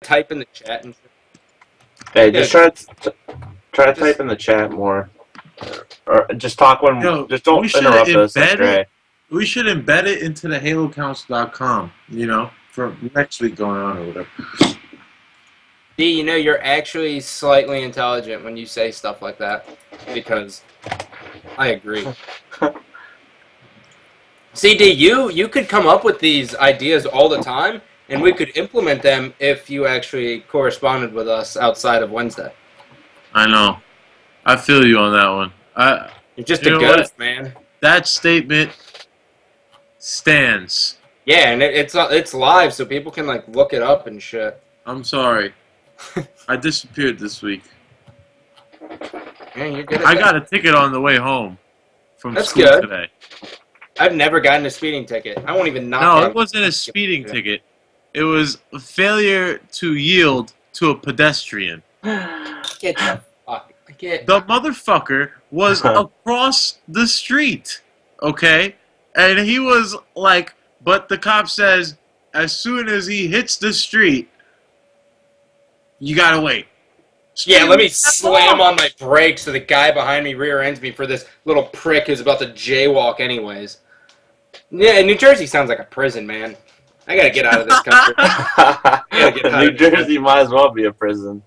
type in the chat and shit? Hey, just try to type in the chat more, or just talk when. Yo, just don't interrupt us. Like Dre. We should embed it into the HaloCouncil.com, for next week going on or whatever. D, you're actually slightly intelligent when you say stuff like that, because I agree. See, D, you could come up with these ideas all the time, and we could implement them if you actually corresponded with us outside of Wednesday. I know. I feel you on that one. You're just a ghost, man. That statement stands. Yeah, and it's live, so people can look it up and shit. I'm sorry. I disappeared this week. Man, you're good. I got a ticket on the way home from school today. I've never gotten a speeding ticket. I won't even knock. No, it wasn't a speeding ticket. It was a failure to yield to a pedestrian. Get the fuck. The motherfucker was across the street, okay? And he was like, but the cop says, as soon as he hits the street, you gotta wait. Yeah, let me slam on my brakes so the guy behind me rear ends me for this little prick who's about to jaywalk anyways. Yeah, New Jersey sounds like a prison, man. I gotta get out of this country. New Jersey might as well be a prison.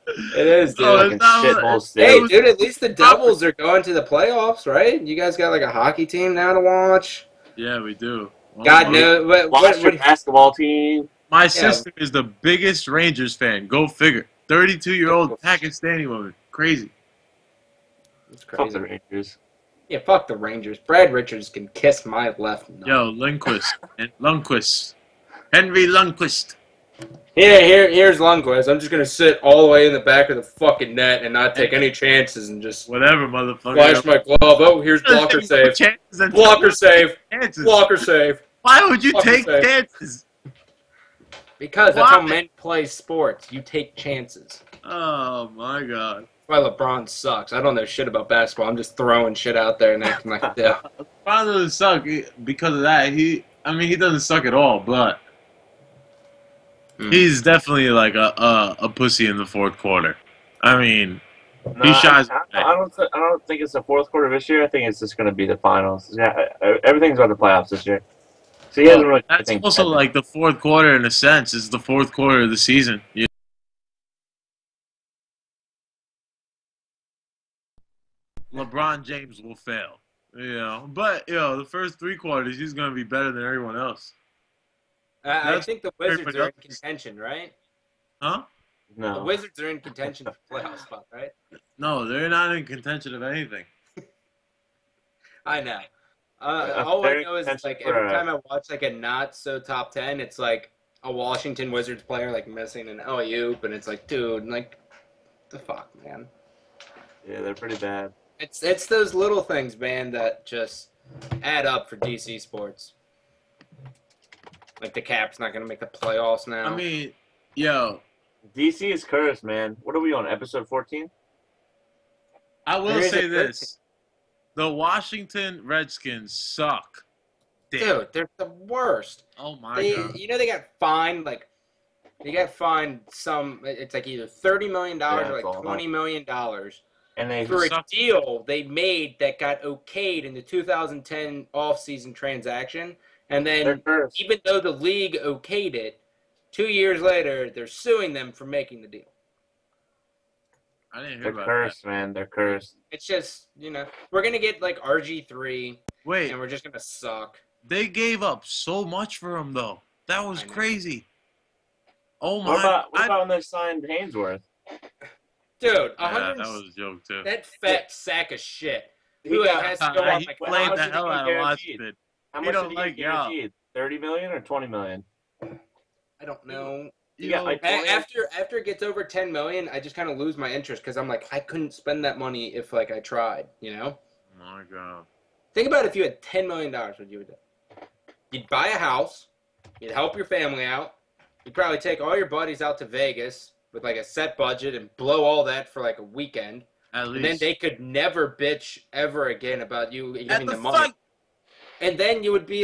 It is, dude. Hey, dude, at least the Devils are going to the playoffs, right? You guys got a hockey team now to watch? Yeah, we do. God knows. Watch your basketball team. My sister is the biggest Rangers fan. Go figure. 32-year-old Pakistani woman. Crazy. That's crazy. Fuck the Rangers. Yeah, fuck the Rangers. Brad Richards can kiss my left nut. Yo, Lundqvist. Henry Lundqvist. Yeah, here's Lundqvist. I'm just gonna sit all the way in the back of the fucking net and not take any chances and just whatever, motherfucker. Flash my glove. Oh, here's blocker save. Blocker save. Blocker save. Why would you take chances? Because that's how men play sports. You take chances. Oh my god. That's why LeBron sucks. I don't know shit about basketball. I'm just throwing shit out there and acting like yeah. LeBron doesn't suck because of that. He doesn't suck at all, but he's definitely like a pussy in the fourth quarter. I mean, he shies. I don't think it's the fourth quarter this year. I think it's just going to be the finals. Yeah, everything's about the playoffs this year. So he hasn't really. That's also like the fourth quarter in a sense. It's the fourth quarter of the season. LeBron James will fail, but the first three quarters he's going to be better than everyone else. I think the Wizards are in contention, right? Huh? No. The Wizards are in contention for playoff spot, right? No, they're not in contention of anything. I know. All I know is every time I watch a not so top 10, it's like a Washington Wizards player missing an alley-oop, and it's like, dude, the fuck, man. Yeah, they're pretty bad. It's those little things, man, that just add up for DC sports. Like the Caps not gonna make the playoffs now. I mean, yo, DC is cursed, man. What are we on, episode 14? I will say this: the Washington Redskins suck. Dude, they're the worst. Oh my god! They got fined they got fined some. It's either $30 million or $20 million. And for a deal they made that got okayed in the 2010 offseason transaction. And then, even though the league okayed it, 2 years later, they're suing them for making the deal. I didn't hear about that. They're cursed, man. They're cursed. It's just, we're going to get, RG3. Wait. And we're just going to suck. They gave up so much for him, though. That was crazy. Oh, my. What about when they signed Hainsworth? Dude, that was a joke, too. That fat sack of shit. Who has to go on, he played the hell out of Washington. How much did he get guaranteed? $30 million or $20 million? I don't know. After it gets over $10 million, I just kind of lose my interest because I'm like, I couldn't spend that money if I tried, Oh my god. Think about if you had $10 million, what you would do. You'd buy a house, you'd help your family out, you'd probably take all your buddies out to Vegas with a set budget and blow all that for a weekend. At least. And then they could never bitch ever again about you having the money. And then you would be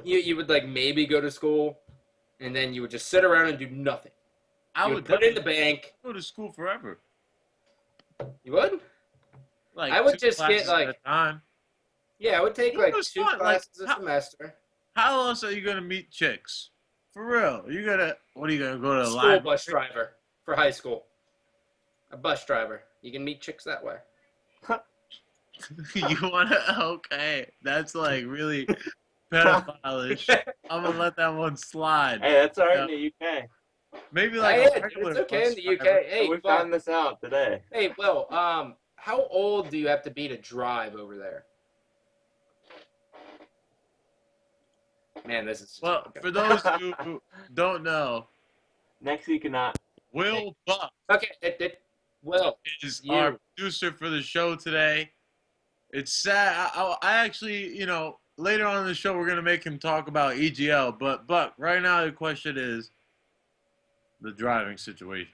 you would maybe go to school and then you would just sit around and do nothing. I You would put it in the bank. go to school forever. You would? Like I would 2 just get classes at a like, time. yeah, I would take It like was 2 fun. Like, classes a semester. how else are you gonna meet chicks? For real? What are you gonna go to the School library? bus driver for high school. A bus driver. You can meet chicks that way. You wanna? Okay, that's like really pedophile-ish. I'm gonna let that one slide. Hey, that's all right Yeah. in the UK. Maybe like Yeah, a dude, regular it's okay in bus the UK. driver. Hey, we Buck. found this out today. Hey, Will. How old do you have to be to drive over there? Man, this is. Well, for those who don't know, Nexy cannot. Will Buck Will, is you. our producer for the show today. It's sad. I actually, later on in the show, we're going to make him talk about EGL. But, Buck, right now the question is the driving situation.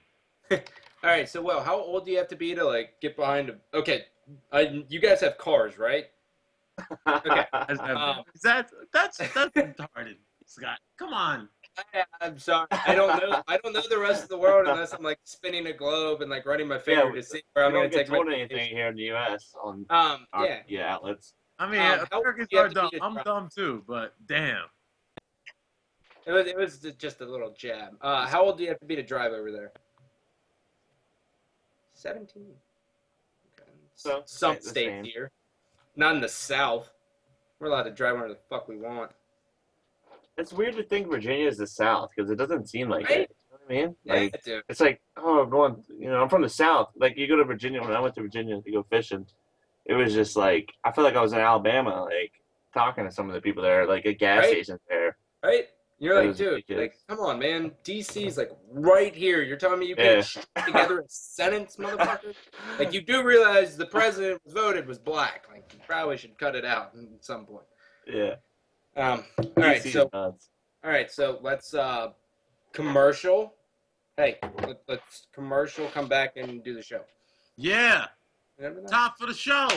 All right, so, Will, how old do you have to be to, like, get behind a... Okay, you guys have cars, right? Okay. That's retarded, Scott. Come on. I'm sorry. I don't know the rest of the world unless I'm, like, spinning a globe and, like, running my finger to see where I'm going to take my... We don't get told anything here in the U.S. on yeah. outlets. I mean, how Americans do you are have to dumb. be to I'm drive? dumb too, but damn. It was just a little jab. How old do you have to be to drive over there? 17. Okay. So, Some the states same. here. Not in the South. We're allowed to drive wherever the fuck we want. It's weird to think Virginia is the South because it doesn't seem like Right? it. You know what I mean? Yeah, Like, dude. it's like, oh, I'm going, I'm from the South. Like, you go to Virginia, when I went to Virginia to go fishing, it was just like, I feel like I was in Alabama, like, talking to some of the people there, like, at gas Right? stations there. Right? You're It like, was dude, ridiculous. like, come on, man. DC's like right here. You're telling me you Yeah. can't string together a sentence, motherfucker? Like, you do realize the president was voted was black. Like, you probably should cut it out at some point. Yeah. All right, DC so is nuts. let's commercial. Hey, let's commercial. Come back and do the show. Yeah. Remember that? Top for the show.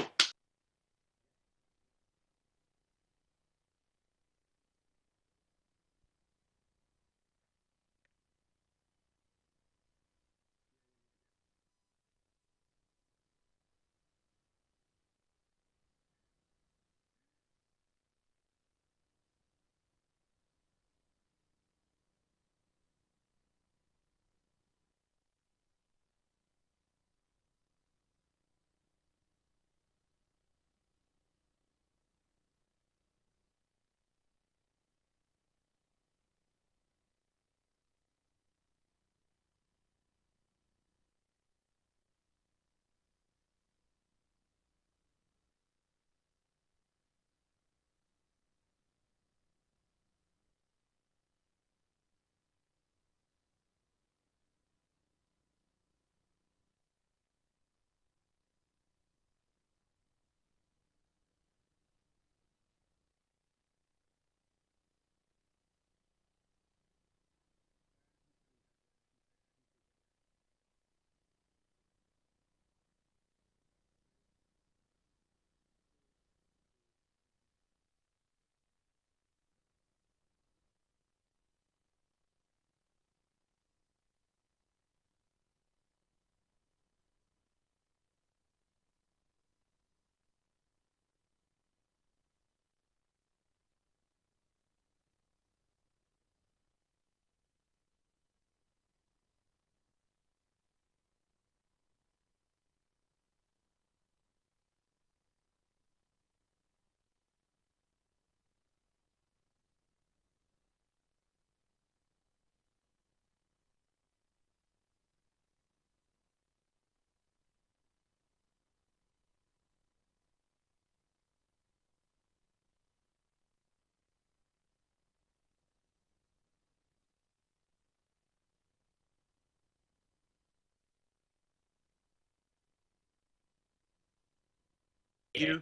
You.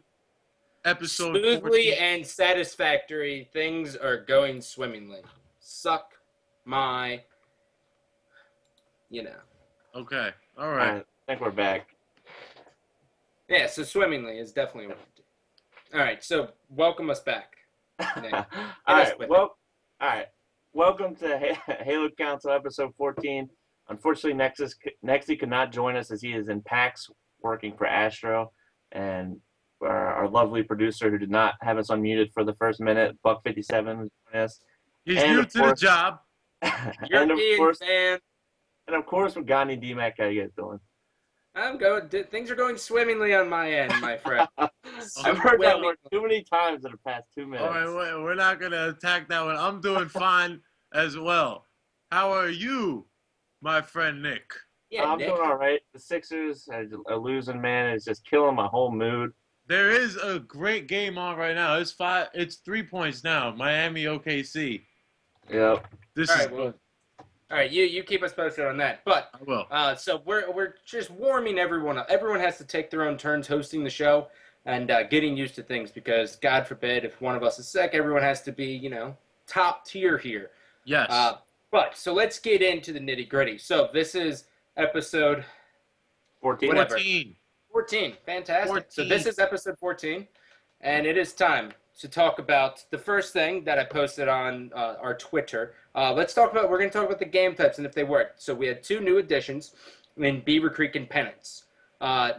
Episode Smoothly 14. and satisfactory. Things are going swimmingly. Suck my, Okay. All All right. right, I think we're back. Yeah, so swimmingly is definitely what we do. All right, so welcome us back. Nick. All right. with Well, all right. Welcome to Halo Council episode 14. Unfortunately, Nexy could not join us as he is in PAX working for Astro, and our lovely producer who did not have us unmuted for the first minute, Buck57, was joining us. He's And new of to the course- job. European fan. And of course, with Gandhi Dmaq, how you guys doing? I'm going. Things are going swimmingly on my end, my friend. I've heard that word too many times in the past 2 minutes. All right, we're not going to attack that one. I'm doing fine as well. How are you, my friend Nick? Yeah, I'm Nick. doing all right. The Sixers are losing, man. It's just killing my whole mood. There is a great game on right now. It's 3 points now. Miami OKC. Yep. This All is right, well, all right, you keep us posted on that. But I will. so we're just warming everyone up. Everyone has to take their own turns hosting the show and getting used to things because God forbid if one of us is sick, everyone has to be top tier here. Yes. But so let's get into the nitty gritty. So this is episode 14. Whatever. 14. 14. Fantastic. 14. So this is episode 14, and it is time to talk about the first thing that I posted on our Twitter. We're going to talk about the game types and if they work. So we had 2 new additions in Beaver Creek and Penance.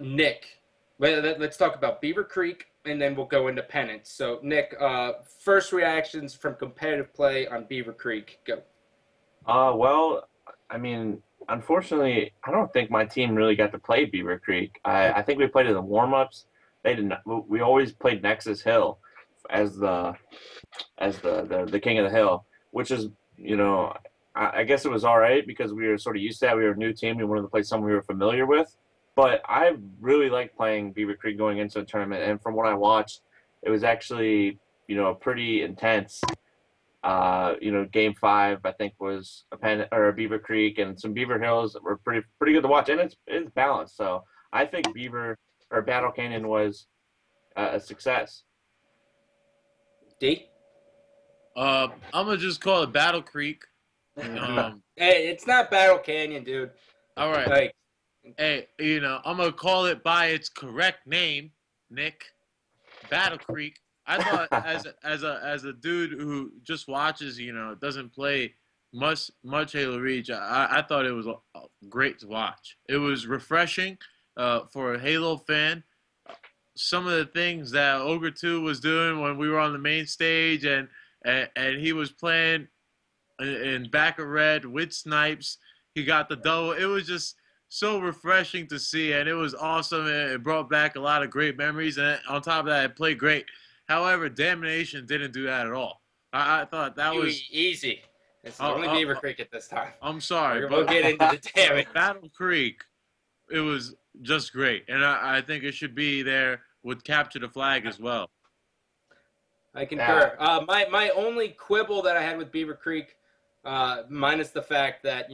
Nick, let's talk about Beaver Creek, and then we'll go into Penance. So, Nick, first reactions from competitive play on Beaver Creek. Go. Well, I mean, unfortunately, I don't think my team really got to play Beaver Creek. I think we played in the warm-ups. They did not. We always played Nexus Hill as the king of the hill, which is, I guess it was all right because we were sort of used to that. We were a new team. We wanted to play someone we were familiar with. But I really liked playing Beaver Creek going into a tournament. And from what I watched, it was actually, pretty intense. Game 5, I think, was a Beaver Creek, and some Beaver Hills were pretty good to watch. And it's balanced. So I think Battle Canyon was a success. D? I'm going to just call it Battle Creek. Hey, it's not Battle Canyon, dude. All right. Like, Hey, I'm going to call it by its correct name, Nick. Battle Creek. I thought as a dude who just watches, doesn't play much Halo Reach, I thought it was great to watch. It was refreshing for a Halo fan. Some of the things that Ogre 2 was doing when we were on the main stage and he was playing in back of red with snipes. He got the double. It was just so refreshing to see, and it was awesome. It brought back a lot of great memories, and on top of that, it played great. However, Damnation didn't do that at all. I thought that was easy. It's only Beaver Creek at this time. I'm sorry. We'll get into the damage. Battle Creek, it was just great, and I think it should be there with Capture the Flag as well. I concur. My only quibble that I had with Beaver Creek, minus the fact that,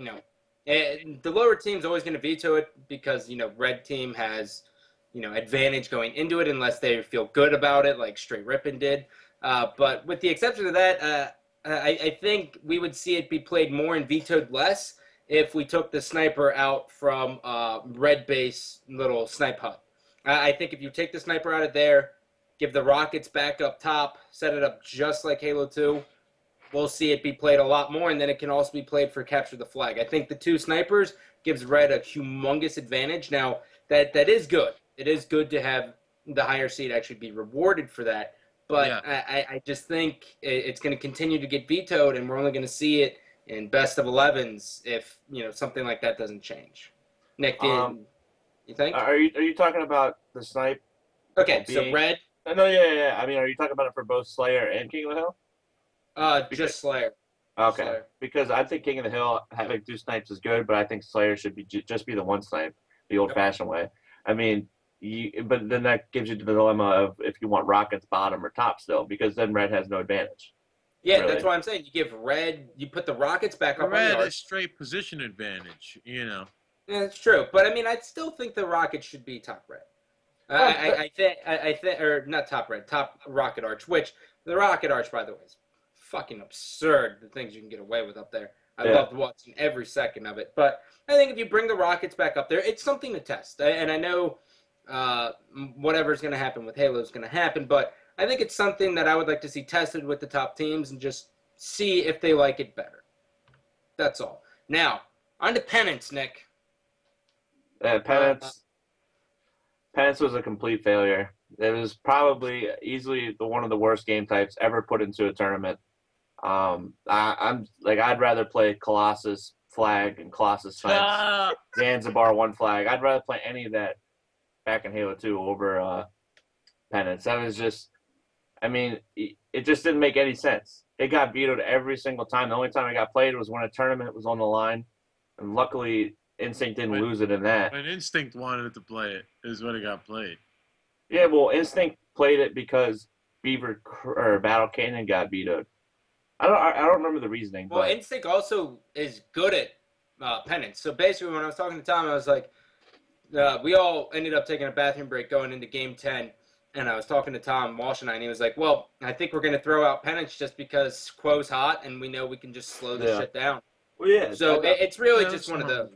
the lower team's always going to veto it because, red team has, advantage going into it unless they feel good about it like Straight Rippin' did. But with the exception of that, I think we would see it be played more and vetoed less if we took the sniper out from red base little snipe hut. I think if you take the sniper out of there, give the rockets back up top, set it up just like Halo 2, we'll see it be played a lot more, and then it can also be played for Capture the Flag. I think the 2 snipers gives red a humongous advantage. Now, that is good. It is good to have the higher seed actually be rewarded for that. But yeah. I just think it's going to continue to get vetoed, and we're only going to see it in best of 11s if something like that doesn't change. Nick, you think? Are you talking about the snipe? Okay, so red. No, yeah. I mean, are you talking about it for both Slayer and King of the Hill? Just Slayer. Okay, Slayer. Because I think King of the Hill having 2 snipes is good, but I think Slayer should be just be the 1 snipe, the old-fashioned way. I mean, but then that gives you the dilemma of if you want rockets bottom or top still, because then red has no advantage. Yeah, really. That's what I'm saying. You give red, you put the rockets back up red on the is straight position advantage, Yeah, that's true. But I mean, I still think the rockets should be top red. I think, or not top red, top rocket arch. Which the rocket arch, by the way, is fucking absurd. The things you can get away with up there. I loved watching every second of it. But I think if you bring the rockets back up there, it's something to test. And I know whatever's going to happen with Halo is going to happen, but I think it's something that I would like to see tested with the top teams and just see if they like it better. That's all. Now, on to Penance, Nick. Penance was a complete failure. It was probably easily one of the worst game types ever put into a tournament. I'd rather play Colossus Flag and Colossus Fence, Zanzibar One Flag. I'd rather play any of that back in Halo 2 over Penance. That was just, I mean, it just didn't make any sense. It got vetoed every single time. The only time it got played was when a tournament was on the line, and luckily Instinct didn't lose it in that. When Instinct wanted to play it, is when it got played. Yeah, well, Instinct played it because Battle Canyon got vetoed. I don't remember the reasoning. Well, but Instinct also is good at Penance. So basically, when I was talking to Tom, I was like, we all ended up taking a bathroom break going into Game 10, and I was talking to Tom Walsh and he was like, well, I think we're going to throw out Penance just because Quo's hot, and we know we can just slow this shit down. Well, yeah. So it's really just one of the...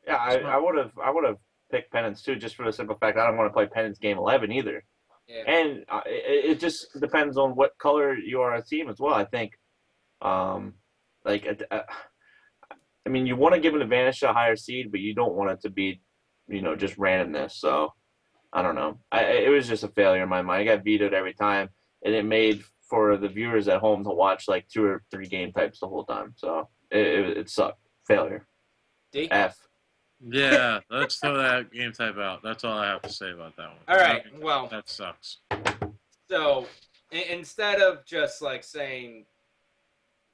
Yeah, I would have picked Penance too, just for the simple fact I don't want to play Penance Game 11 either. Yeah. And it just depends on what color you are a team as well. I think, I mean, you want to give an advantage to a higher seed, but you don't want it to be, just randomness. So, I don't know. It was just a failure in my mind. I got vetoed every time, and it made for the viewers at home to watch like 2 or 3 game types the whole time. So, it sucked. Failure. D? F. Yeah, let's throw that game type out. That's all I have to say about that one. All right, well. That sucks. So, instead of just like saying,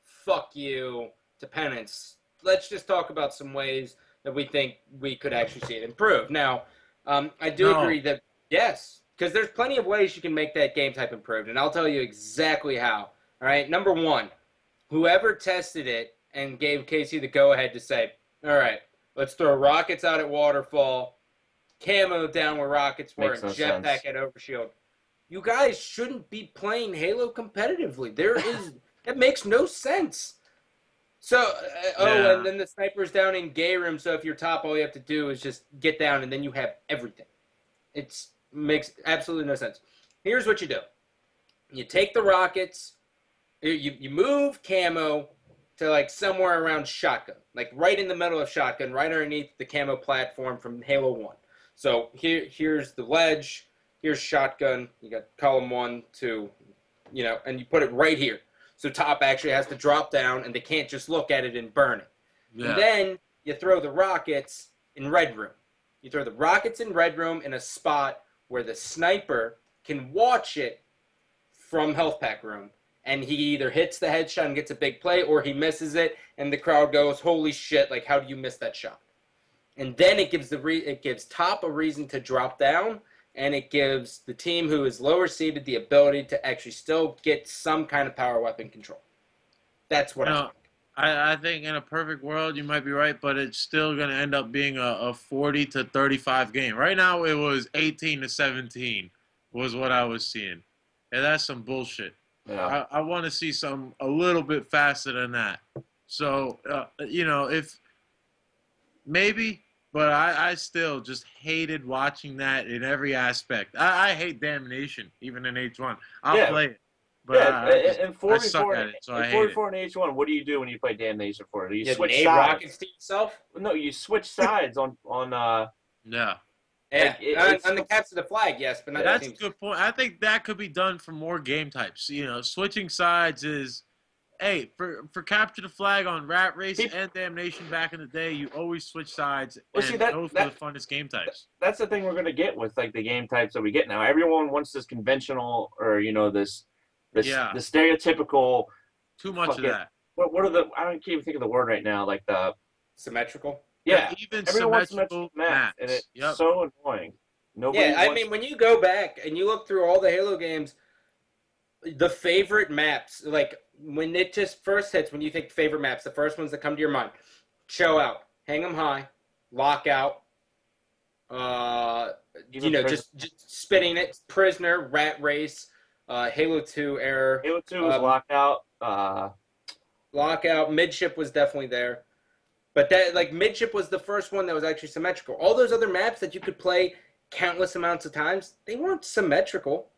fuck you to Penance, let's just talk about some ways that we think we could actually see it improve. Now, I do agree that, yes, because there's plenty of ways you can make that game type improved, and I'll tell you exactly how. All right, number 1, whoever tested it and gave Casey the go-ahead to say, all right, let's throw rockets out at Waterfall, camo down where rockets were, and jetpack at Overshield. You guys shouldn't be playing Halo competitively. That makes no sense. So, and then the sniper's down in gay room, so if you're top, all you have to do is just get down, and then you have everything. It makes absolutely no sense. Here's what you do. You take the rockets, you move camo to like somewhere around shotgun, like right in the middle of shotgun, right underneath the camo platform from Halo 1. So here's the ledge, here's shotgun, you got column 1, 2, and you put it right here. So top actually has to drop down, and they can't just look at it and burn it. Yeah. And then you throw the rockets in red room. You throw the rockets in red room in a spot where the sniper can watch it from health pack room. And he either hits the headshot and gets a big play, or he misses it, and the crowd goes, holy shit, like, how do you miss that shot? And then it gives top a reason to drop down, and it gives the team who is lower seeded the ability to actually still get some kind of power weapon control. That's what I think. I think in a perfect world, you might be right, but it's still going to end up being a 40 to 35 game. Right now, it was 18 to 17 was what I was seeing. And that's some bullshit. Yeah. I want to see some a little bit faster than that. So, if maybe, but I still just hated watching that in every aspect. I hate Damnation, even in H1. I'll play it. But I suck at it, so I hate it. 44 in H1, what do you do when you play Damnation for it? You switch sides. Rockets to yourself? No, you switch sides on yeah. Yeah, on the capture the flag, yes, but not that's a good point. I think that could be done for more game types. Switching sides is, for capture the flag on Rat Race and Damnation back in the day, you always switch sides those are the funnest game types. That's the thing we're going to get with like the game types that we get now. Everyone wants this conventional or this the stereotypical. Too much of that. What are the? I can't even think of the word right now. Like the symmetrical. Yeah, even everyone symmetrical wants maps, and it's so annoying. I mean, when you go back and you look through all the Halo games, the favorite maps, like when it just first hits, when you think favorite maps, the first ones that come to your mind, Show Out, Hang 'em High, Lockout, just spitting it, Prisoner, Rat Race, Halo 2 era. Halo 2 was Lockout. Lockout, Midship was definitely there. But that, like, Midship was the first one that was actually symmetrical. All those other maps that you could play countless amounts of times, they weren't symmetrical.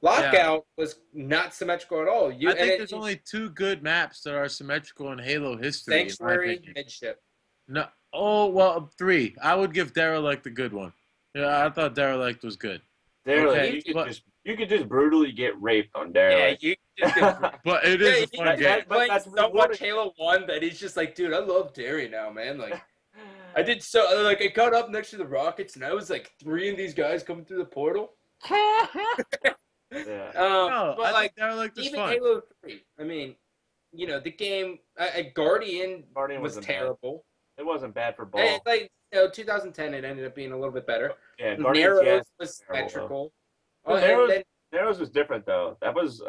Yeah. Lockout was not symmetrical at all. I think there's only two good maps that are symmetrical in Halo history, in my Sanctuary, opinion. Midship. No, oh well, three. I would give Derelict the good one. Yeah, I thought Derelict was good. Derelict, Okay, You, but you could just brutally get raped on yeah, Derelict. you just get. but it Yeah, is a fun he's game. been playing That's so much rewarding. Halo 1 that he's just like, dude, I love Derry now, man. Like, I did so, like, I got up next to the Rockets and I was like, three of these guys coming through the portal. Yeah. No, But I like, think Derelict is even fun. Halo 3, I mean, the game, Guardian Guardian was wasn't bad. terrible. It wasn't bad for And, ball. like, 2010, it ended up being a little bit better. Yeah, Guardians, Narrows yes, was terrible though. symmetrical. Oh, But and Narrows, then Narrows was different though. That was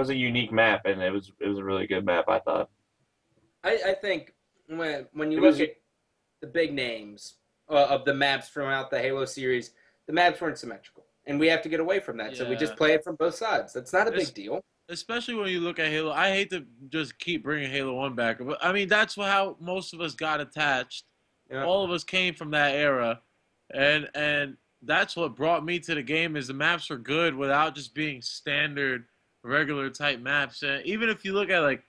a unique map, and it was a really good map. I thought I think when you it was. look at the big names of the maps throughout the Halo series, the maps weren't symmetrical, and we have to get away from that. So we just Yeah, play it from both sides. That's not a big es- deal. especially when you look at Halo. I hate to just keep bringing Halo One back, but I mean that's how most of us got attached. Yeah. All of us came from that era, and that's what brought me to the game. Is the maps were good without just being standard, regular type maps. And even if you look at like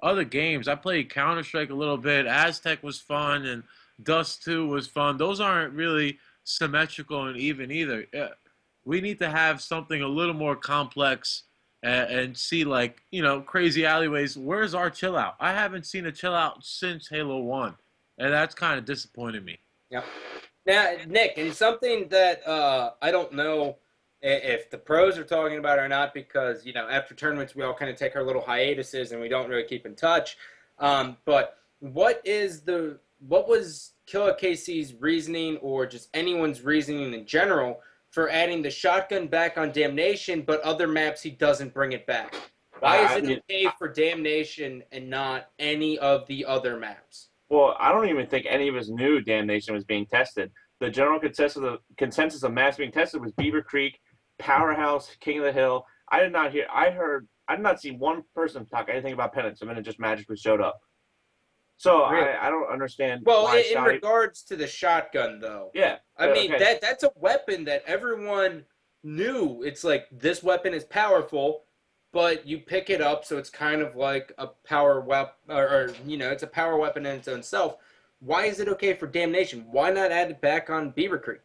other games, I played Counter Strike a little bit. Aztec was fun, and Dust 2 was fun. Those aren't really symmetrical and even either. We need to have something a little more complex and see like crazy alleyways. Where's our chill out? I haven't seen a chill out since Halo 1, and that's kind of disappointed me. Yeah. Now, Nick, and something that I don't know if the pros are talking about it or not, because after tournaments we all kind of take our little hiatuses and we don't really keep in touch. But what was Killer KC's reasoning, or just anyone's reasoning in general, for adding the shotgun back on Damnation, but other maps he doesn't bring it back? Why is it okay for Damnation and not any of the other maps? Well, I don't even think any of us knew Damnation was being tested. The general consensus of maps being tested was Beaver Creek, Powerhouse, King of the Hill. I did not hear. I did not see one person talk anything about Penance the minute just magically showed up. So Really? I don't understand. Well, why in regards to the shotgun, though, yeah, I mean okay. that's a weapon that everyone knew. It's like this weapon is powerful, but you pick it up, so it's kind of like a power weapon, or it's a power weapon in its own self. Why is it okay for Damnation? Why not add it back on Beaver Creek,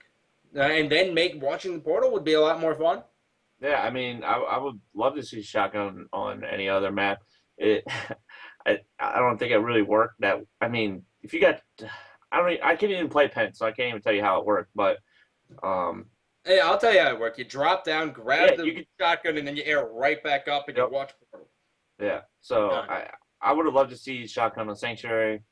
and then make watching the portal would be a lot more fun. Yeah, I mean, I would love to see shotgun on any other map. It, I don't think it really worked. That I mean, if you got, I can't even play pen, so I can't even tell you how it worked. But um, Hey, I'll tell you how it works. You drop down, grab yeah, the shotgun, and then you air right back up, and you Yep. watch portal. Yeah, so Done. I would have loved to see shotgun on Sanctuary,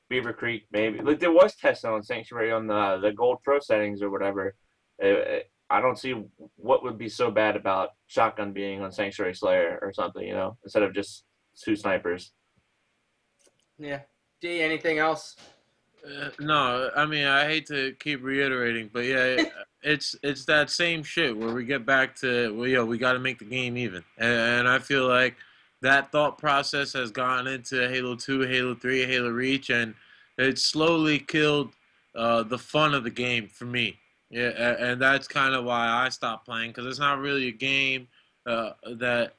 Beaver Creek, maybe. Like there was testing on Sanctuary on the Gold Pro settings or whatever. I don't see what would be so bad about shotgun being on Sanctuary Slayer or something, instead of just two snipers. Yeah. D, anything else? No, I mean I hate to keep reiterating, but yeah, it's that same shit where we get back to we got to make the game even, and I feel like that thought process has gone into Halo 2, Halo 3, Halo Reach, and it slowly killed the fun of the game for me. Yeah, and that's kind of why I stopped playing, because it's not really a game that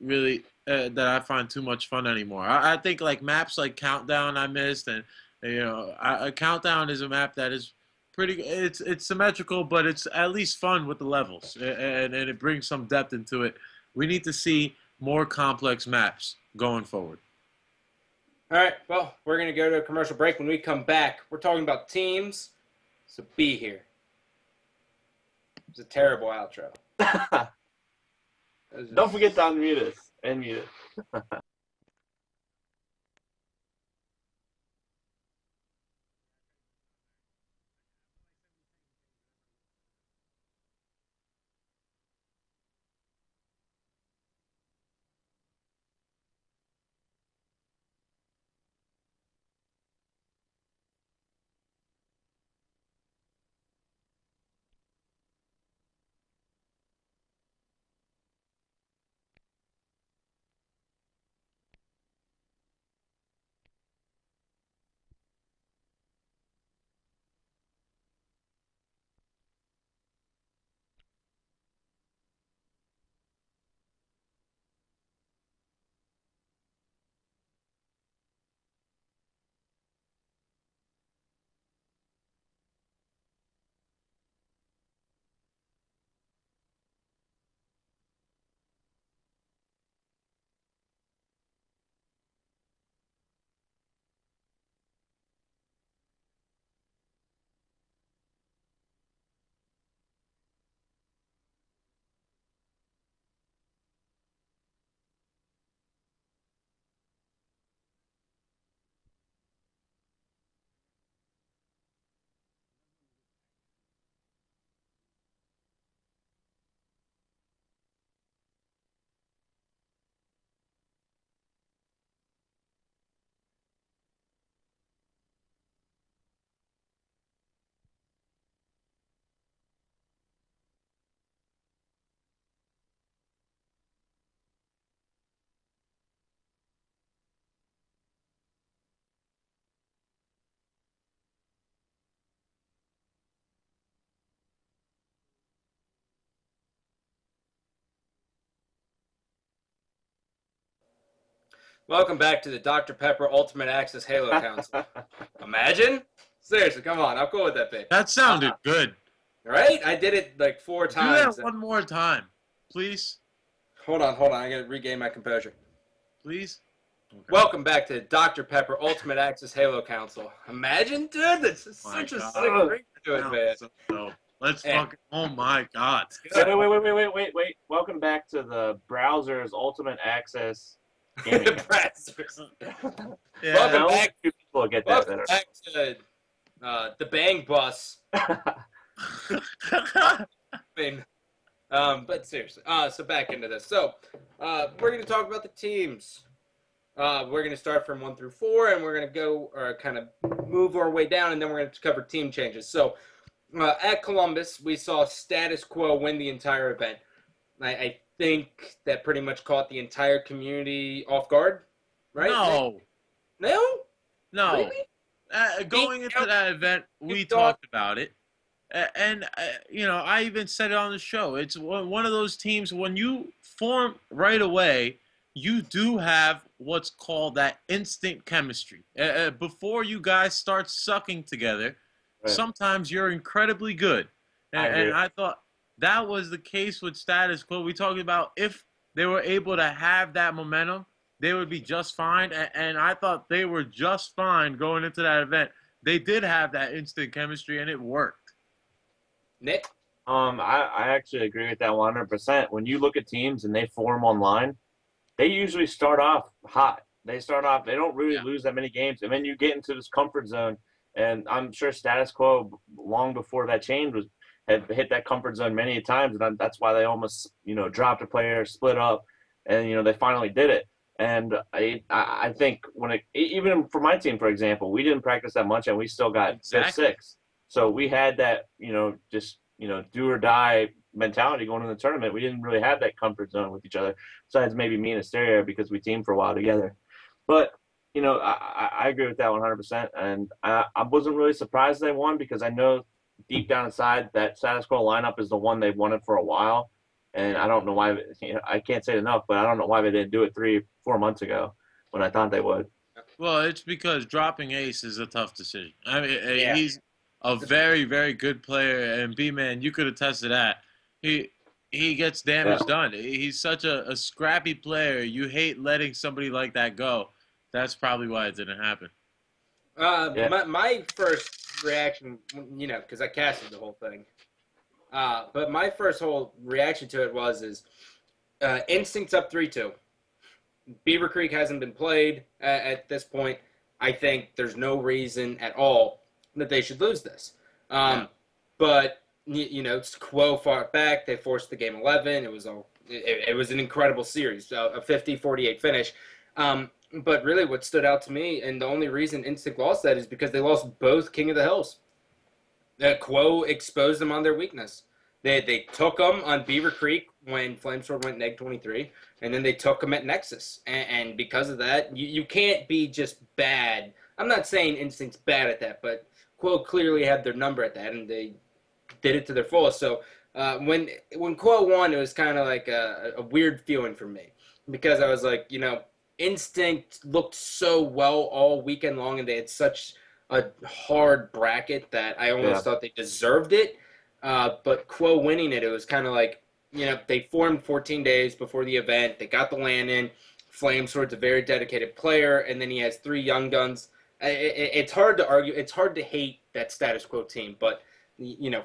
really that I find too much fun anymore. I think like maps like Countdown I missed, and a Countdown is a map that is pretty. It's symmetrical, but it's at least fun with the levels, and it brings some depth into it. We need to see more complex maps going forward. All right. Well, we're going to go to a commercial break. When we come back, we're talking about teams. So be here. It's a terrible outro. Don't forget to unmute us and mute it. Welcome back to the Dr. Pepper Ultimate Access Halo Council. Imagine? Seriously, come on. I'm cool with that, babe. That sounded good. Right? I did it like 4 times. Do that one more time, please. Hold on. I gotta regain my composure. Please. Okay. Welcome back to the Dr. Pepper Ultimate Access Halo Council. Imagine, dude, that's such a sick ring to do it, man. So let's fucking. Oh my god. Wait. Welcome back to the browser's Ultimate Access. The browsers. Yeah. Welcome back. People get that better. Back to the Bang Bus. I mean, but seriously, so back into this. So, we're going to talk about the teams. We're going to start from 1 through 4, and we're going to go kind of move our way down, and then we're going to cover team changes. So, at Columbus, we saw status quo win the entire event. I think that pretty much caught the entire community off guard, right? No? Really? Going into that event, we talked about it. And, I even said it on the show. It's one of those teams, when you form right away, you do have what's called that instant chemistry. Before you guys start sucking together, right, sometimes you're incredibly good. And I thought that was the case with status quo. We talked about if they were able to have that momentum, they would be just fine. And I thought they were just fine going into that event. They did have that instant chemistry, and it worked. Nick? I actually agree with that 100%. When you look at teams and they form online, they usually start off hot. They don't really lose that many games. And then you get into this comfort zone. And I'm sure status quo, long before that change, had hit that comfort zone many times. And that's why they almost, dropped a player, split up, and, they finally did it. And I think even for my team, for example, we didn't practice that much, and we still got 5th, 6th. So we had that, just, do or die mentality going into the tournament. We didn't really have that comfort zone with each other, besides maybe me and Asteria, because we teamed for a while together. But, I agree with that 100%. And I wasn't really surprised they won, because I know deep down inside that status quo lineup is the one they've wanted for a while. And I don't know why, I can't say it enough, but I don't know why they didn't do it 3-4 months ago when I thought they would. Well, it's because dropping Ace is a tough decision. I mean, he's a very, very good player, and B-Man, you could attest to that. He gets damage done. He's such a scrappy player. You hate letting somebody like that go. That's probably why it didn't happen. My first reaction, because I casted the whole thing, but my first whole reaction to it was Instinct's up 3-2. Beaver Creek hasn't been played at this point. I think there's no reason at all that they should lose this. But Quo fought back. They forced the game 11. It was an incredible series, a 50-48 finish. But really, what stood out to me, and the only reason Instinct lost that, is because they lost both King of the Hills. Quo exposed them on their weakness. They took them on Beaver Creek when Flamesword went -23, and then they took them at Nexus. And because of that, you can't be just bad. I'm not saying Instinct's bad at that, but Quo clearly had their number at that, and they did it to their fullest. So when Quo won, it was kind of like a weird feeling for me, because I was like, Instinct looked so well all weekend long, and they had such a hard bracket that I almost thought they deserved it. But Quo winning it was kind of like, they formed 14 days before the event. They got the land in. Flamesword's a very dedicated player, and then he has 3 young guns. It's hard to argue. It's hard to hate that status quo team, but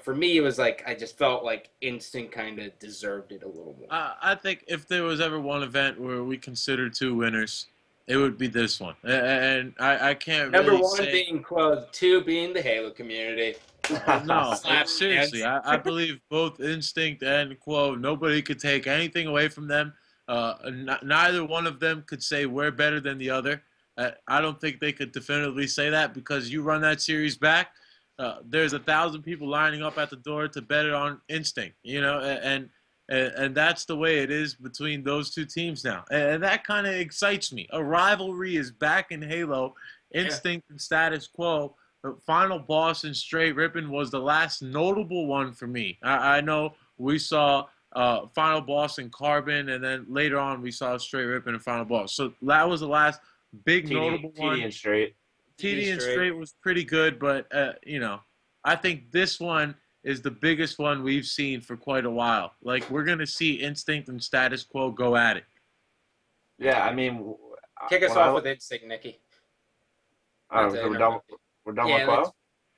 for me, it was like I just felt like Instinct kind of deserved it a little more. I think if there was ever one event where we considered 2 winners, it would be this one. And I can't Number really 1 say... being Quo, 2 being the Halo community. No, seriously, I believe both Instinct and Quo, nobody could take anything away from them. Neither one of them could say we're better than the other. I don't think they could definitively say that, because you run that series back, there's 1,000 people lining up at the door to bet it on Instinct, and that's the way it is between those 2 teams now. And that kind of excites me. A rivalry is back in Halo. Instinct and status quo. The final boss in Straight Rippin' was the last notable one for me. I know we saw Final Boss and Carbon, and then later on we saw Straight Ripping and Final Boss. So that was the last big notable one. TD and Straight. TD and Straight was pretty good, but I think this one is the biggest one we've seen for quite a while. Like, we're gonna see Instinct and Status Quo go at it. Yeah, I mean, kick us off with Instinct, Nicky. We're done with Quo?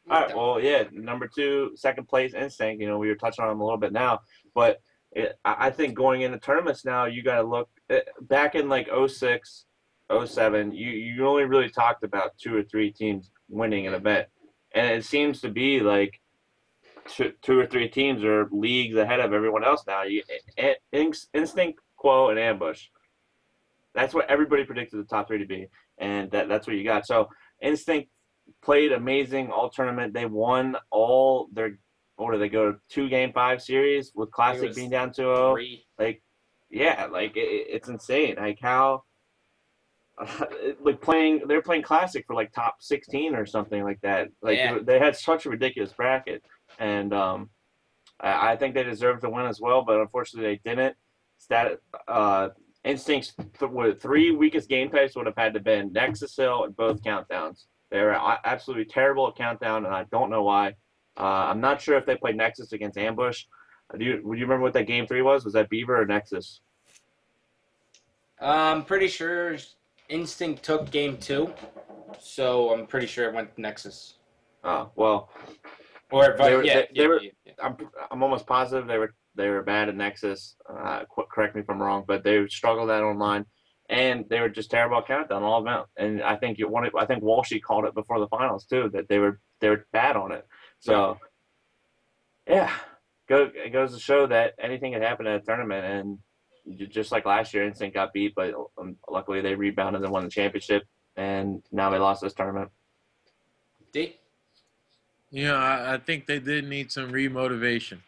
All right, well, yeah, number 2, second place, Instinct. You know, we were touching on them a little bit now. But I think going into tournaments now, you got to look back in like 06, 07, you only really talked about 2 or 3 teams winning an event. And it seems to be like 2 or 3 teams are leagues ahead of everyone else now. Instinct, Quo, and Ambush. That's what everybody predicted the top 3 to be. And that's what you got. So Instinct played amazing all tournament. They won all their, what do they go to, 2 Game 5 series with Classic being down 2-0. Like, yeah, like it's insane. Like how, like they're playing Classic for like top 16 or something like that. Like they had such a ridiculous bracket, and I think they deserved to win as well, but unfortunately they didn't. Instinct's 3 weakest game types would have had to been Nexus Hill and both countdowns. They were absolutely terrible at countdown, and I don't know why. I'm not sure if they played Nexus against Ambush. Would you remember what that game 3 was? Was that Beaver or Nexus? I'm pretty sure Instinct took game 2, so I'm pretty sure it went Nexus. Oh, well. Or I'm almost positive they were bad at Nexus. Correct me if I'm wrong, but they struggled at online, and they were just terrible at countdown all about. And I think Walshy called it before the finals too, that they were bad on it. So yeah, it goes to show that anything can happen at a tournament, and just like last year, Instinct got beat, but luckily they rebounded and won the championship, and now they lost this tournament. D? Yeah, I think they did need some remotivation.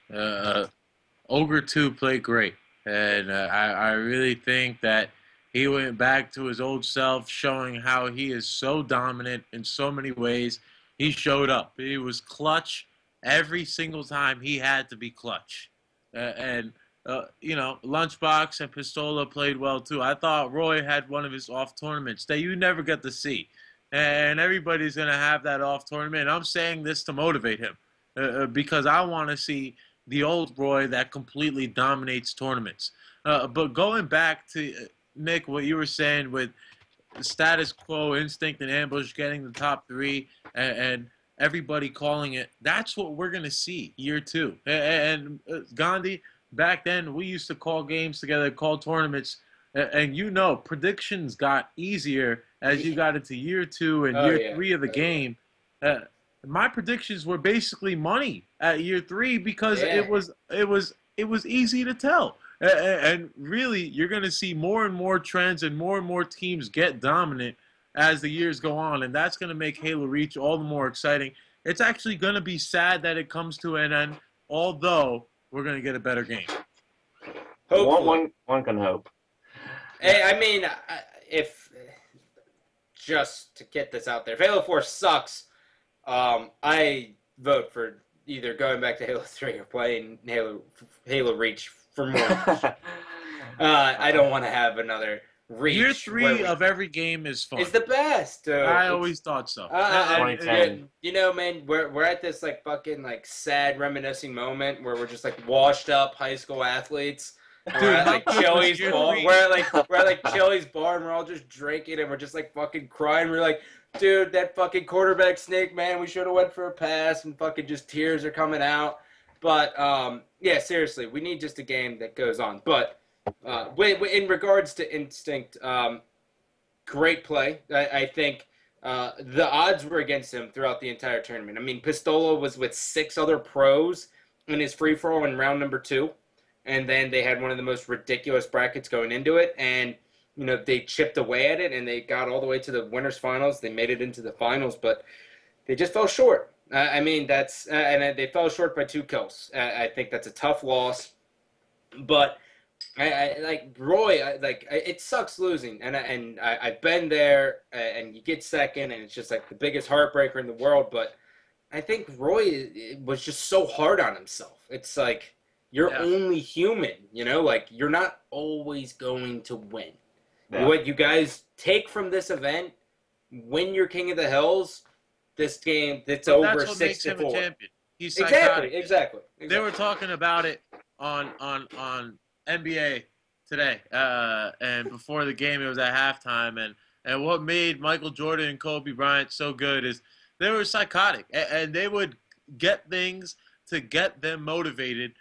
Ogre 2 played great, and I really think that he went back to his old self, showing how he is so dominant in so many ways. He showed up. He was clutch every single time he had to be clutch. Lunchbox and Pistola played well too. I thought Roy had one of his off tournaments that you never get to see. And everybody's going to have that off tournament. I'm saying this to motivate him because I want to see the old Roy that completely dominates tournaments. But going back to, Nick, what you were saying with Status Quo, Instinct, and Ambush getting the top 3 and everybody calling it, that's what we're going to see year 2. And Gandhi, back then, we used to call games together, call tournaments, and predictions got easier as you got into year 2 and year 3 of the game. My predictions were basically money at year 3 because it was easy to tell. And really, you're going to see more and more trends and more teams get dominant as the years go on, and that's going to make Halo Reach all the more exciting. It's actually going to be sad that it comes to an end, although we're going to get a better game. One can hope. Hey, I mean, if just to get this out there, if Halo 4 sucks, I vote for either going back to Halo 3 or playing Halo Reach for more. I don't want to have another Reach. Year 3 of every game is fun. It's the best. I always thought so. 2010. Man, we're at this fucking sad reminiscing moment where we're just washed up high school athletes. We're at Chili's bar. We're at Chili's bar and we're all just drinking and we're just fucking crying. We're like, dude, that fucking quarterback snake, man, we should have went for a pass, and fucking just tears are coming out. But yeah, seriously, we need just a game that goes on. But in regards to Instinct, great play. I think the odds were against him throughout the entire tournament. I mean, Pistola was with 6 other pros in his free-for-all in round number 2. And then they had one of the most ridiculous brackets going into it. And, they chipped away at it, and they got all the way to the winners' finals. They made it into the finals, but they just fell short. I mean, and they fell short by 2 kills. I think that's a tough loss. But I like Roy. It sucks losing, and I've been there. And you get second, and it's just the biggest heartbreaker in the world. But I think Roy was just so hard on himself. It's You're Yeah. only human, like you're not always going to win. Yeah. What you guys take from this event, win your King of the Hills, this game, it's But over that's what six makes to him a four. champion. He's Exactly, psychotic. exactly. They were talking about it on NBA today, and before the game, it was at halftime. And what made Michael Jordan and Kobe Bryant so good is they were psychotic, and they would get things to get them motivated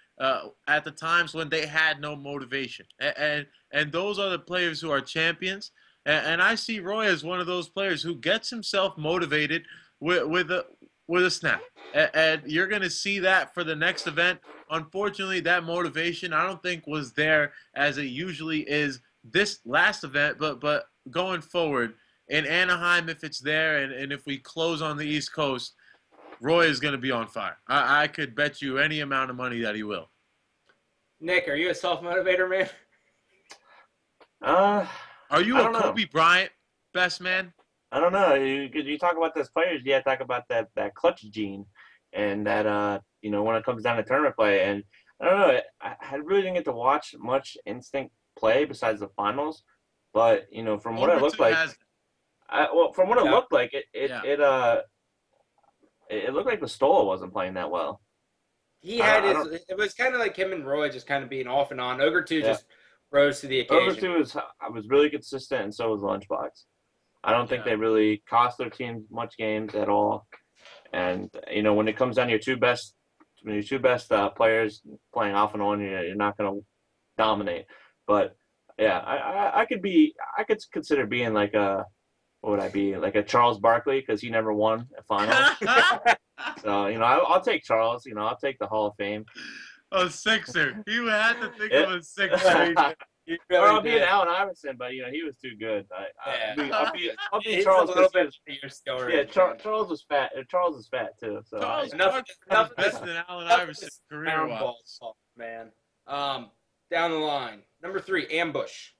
at the times when they had no motivation. And those are the players who are champions. And I see Roy as one of those players who gets himself motivated with a snap. And you're going to see that for the next event. Unfortunately, that motivation I don't think was there as it usually is this last event, but going forward in Anaheim, if it's there and if we close on the East Coast, Roy is going to be on fire. I could bet you any amount of money that he will. Nick, are you a self-motivator, man? Are you I a don't Kobe know. Bryant best man? I don't know. You talk about those players, you got to talk about that clutch gene, and that when it comes down to tournament play. And I don't know. I really didn't get to watch much Instinct play besides the finals, but from what it Over looked two like, has from what it Yeah. looked like, it Yeah. it looked like Pistola wasn't playing that well. He I had don't- I his. It was kind of like him and Roy just kind of being off and on. Ogre 2 Yeah. just rose to the Those occasion. two was really consistent, and so was Lunchbox. I don't think Yeah. they really cost their teams much games at all. And when it comes down to your two best players playing off and on, you're not going to dominate. But yeah, I could consider being like a what would I be, like a Charles Barkley, because he never won a final. So I'll take Charles. I'll take the Hall of Fame. A sixer. You had to think Yeah. of a sixer. You Or really I'll be an did. Allen Iverson, but he was too good. I'll be He's Charles. a little 'Cause bit of your skill yeah, range, man. Charles was fat. Charles is fat too. So Charles Enough- Barkley enough is of better this- than Allen Enough of Iverson this career round wise. ball talk, man. Down the line, number 3, Ambush.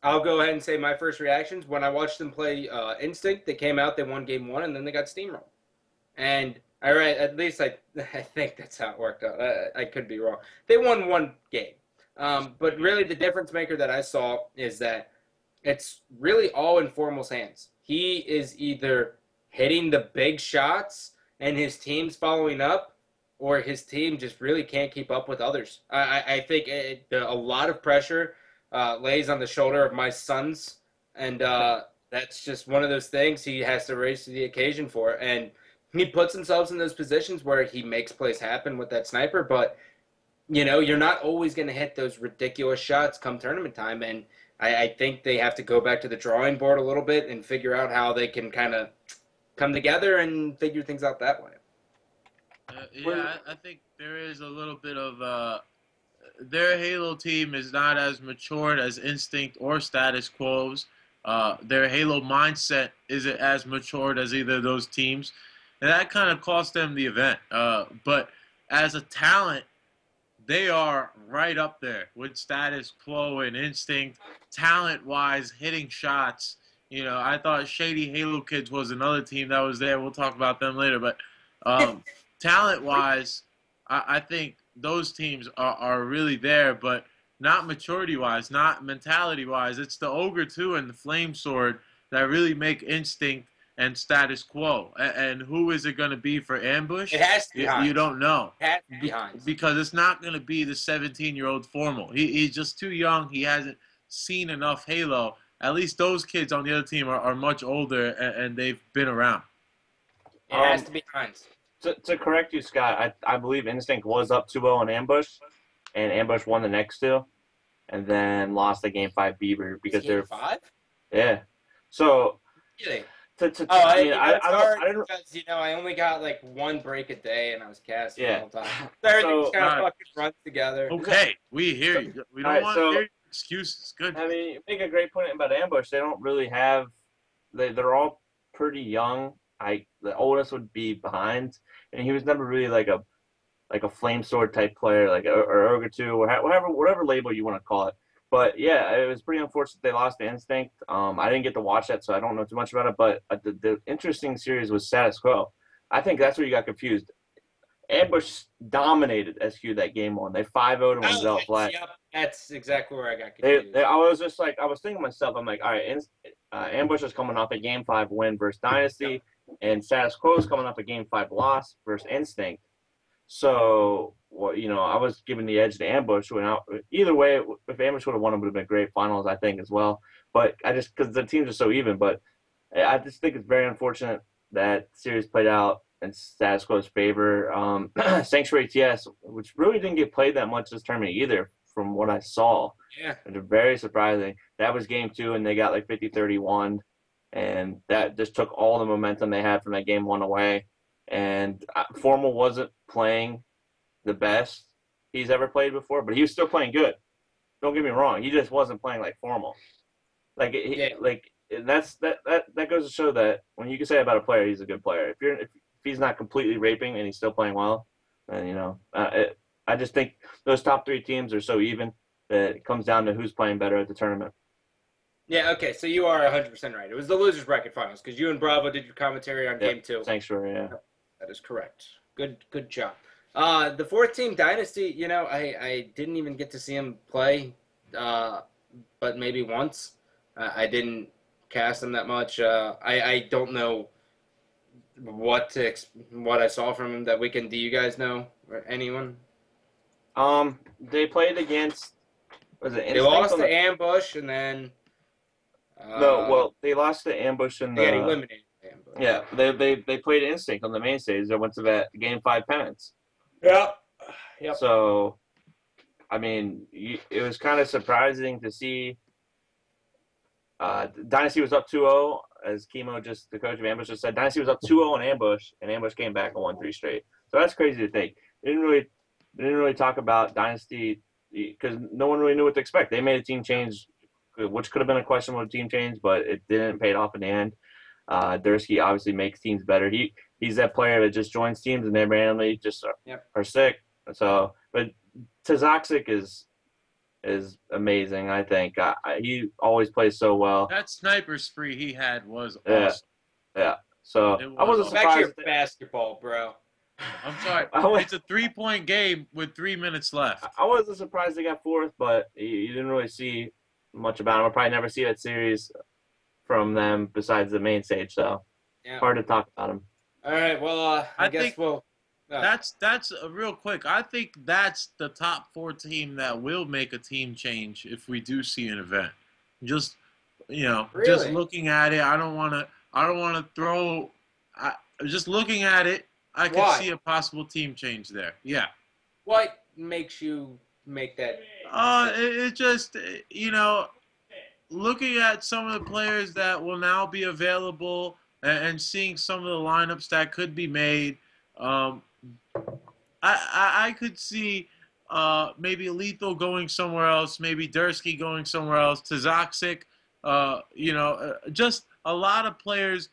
I'll go ahead and say my first reactions when I watched them play Instinct. They came out, they won game 1, and then they got steamrolled. And all right, at least I think that's how it worked out. I could be wrong. They won one game. But really, the difference maker that I saw is that it's really all in Formal's hands. He is either hitting the big shots and his team's following up, or his team just really can't keep up with others. I think a lot of pressure lays on the shoulder of my sons, and that's just one of those things he has to raise to the occasion for. And he puts himself in those positions where he makes plays happen with that sniper, but you're not always going to hit those ridiculous shots come tournament time. And I think they have to go back to the drawing board a little bit and figure out how they can kind of come together and figure things out that way. I think there is a little bit of their Halo team is not as matured as Instinct or Status Quo's. Their Halo mindset isn't as matured as either of those teams, and that kind of cost them the event. But as a talent, they are right up there with Status Quo and Instinct, talent-wise, hitting shots. I thought Shady Halo Kids was another team that was there. We'll talk about them later, but talent-wise, I think those teams are really there, but not maturity-wise, not mentality-wise. It's the Ogre 2 and the Flame Sword that really make Instinct and Status Quo. And who is it going to be for Ambush? It has to be Hines. You don't know. It has to be Hines. Because it's not going to be the 17-year-old Formal. He's just too young. He hasn't seen enough Halo. At least those kids on the other team are much older, and they've been around. It has to be Hines. To correct you, Scott, I believe Instinct was up 2-0 in Ambush, and Ambush won the next two, and then lost the Game 5 Beaver because they're 5? Yeah. So Really? I don't. Because I only got like one break a day, and I was casting Yeah. the whole time. Everything just kind of Alright. fucking runs together. Okay, we hear you. We don't Alright, want so- to hear your excuses. Good. I mean, you make a great point about Ambush. They don't really have. They're all pretty young. The oldest would be Behind, and he was never really like a Flame Sword type player, or Ogre 2, or whatever label you want to call it. But yeah, it was pretty unfortunate they lost to Instinct. I didn't get to watch that, so I don't know too much about it. But the interesting series was Status Quo. I think that's where you got confused. Ambush dominated SQ that game one. They 5-0'd when Oh, Zell Black. yep, that's exactly where I got confused. I was just like, I was thinking to myself, I'm like, all right, Ambush is coming off a Game 5 win versus Dynasty, and Status Quo is coming off a Game 5 loss versus Instinct. So, well, I was giving the edge to Ambush. Either way, if Ambush would have won, it would have been great finals, I think, as well. But because the teams are so even, but I just think it's very unfortunate that series played out in Status Quo's favor. Sanctuary TS, which really didn't get played that much this tournament either, from what I saw. Yeah. It's very surprising. That was game 2, and they got like 50-31, and that just took all the momentum they had from that game 1 away. And Formal wasn't playing the best he's ever played before, but he was still playing good. Don't get me wrong. He just wasn't playing like Formal. That goes to show that when you can say about a player, he's a good player. If he's not completely raping and he's still playing well, then I just think those top 3 teams are so even that it comes down to who's playing better at the tournament. Yeah, okay, so you are 100% right. It was the losers bracket finals because you and Bravo did your commentary on game 2. Sanctuary, yeah. That is correct. Good job. The 4th team, Dynasty, I didn't even get to see him play, but maybe once. I didn't cast him that much. I don't know what I saw from him that weekend. Do you guys know, or anyone? They played against, was it Instinct? They lost to Ambush, and then they lost to Ambush and they got eliminated. Ambush. Yeah, they played Instinct on the main stage. They went to that game 5 pennants. Yep. So, I mean, it was kind of surprising to see. Dynasty was up 2-0, as Kimo, the coach of Ambush, just said. Dynasty was up 2-0 on Ambush, and Ambush came back and won 3 straight. So that's crazy to think. They didn't really talk about Dynasty because no one really knew what to expect. They made a team change, which could have been a questionable team change, but it didn't pay off in the end. Dursky obviously makes teams better. He's that player that just joins teams and they randomly just are sick. So, but Tzazik is amazing. I think he always plays so well. That sniper spree he had was awesome. Yeah. So I wasn't surprised. Back to your basketball, bro. I'm sorry. It's a 3-point game with 3 minutes left. I wasn't surprised they got 4th, but you didn't really see much about him. I'll probably never see that series from them besides the main stage, so hard to talk about him. All right, well, I guess we'll. That's real quick. I think that's the top 4 team that will make a team change if we do see an event. Just just looking at it, I don't want to throw. Just looking at it, I can see a possible team change there. Yeah. What makes you make that? It just looking at some of the players that will now be available and seeing some of the lineups that could be made. I could see maybe Lethal going somewhere else, maybe Dursky going somewhere else, Tzazik, just a lot of players.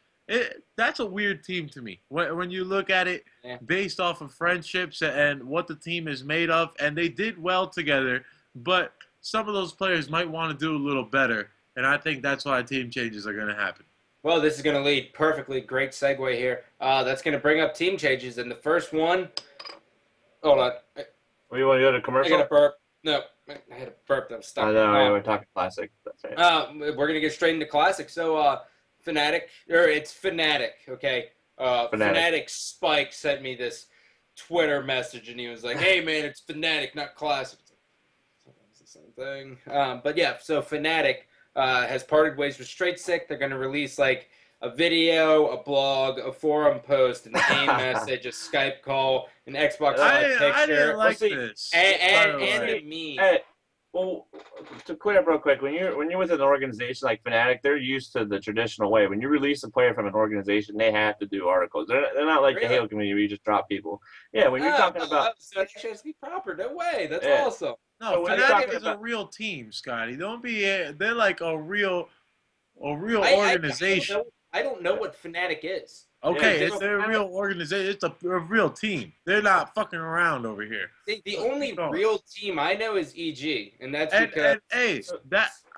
That's a weird team to me when you look at it based off of friendships and what the team is made of, and they did well together, but some of those players might want to do a little better, and I think that's why team changes are going to happen. Well, this is going to lead perfectly. Great segue here. That's going to bring up team changes, and the first one. Hold on. You want to go to commercial? I got a burp. No, I had a burp that was stuck. I know, we're talking Classic. That's right. We're going to get straight into Classic. So, it's Fnatic, okay? Fnatic Spike sent me this Twitter message, and he was like, hey, man, it's Fnatic, not Classic. It's the same thing. But, yeah, so Fnatic has parted ways with Straight Sick. They're going to release, like, a video, a blog, a forum post, an AIM message, a Skype call, an Xbox Live picture. I didn't like this. And a meme. Hey, well, to clear up real quick, when you're with an organization like Fnatic, they're used to the traditional way. When you release a player from an organization, they have to do articles. They're not like the Halo community where you just drop people. Yeah, when you're talking about... So that should be proper. No way. That's awesome. No, Fnatic is a real team, Scotty. Don't be... They're like a real organization. I don't know what Fnatic is. Okay, they're a real organization. It's a real team. They're not fucking around over here. The only real team I know is EG, and that's because...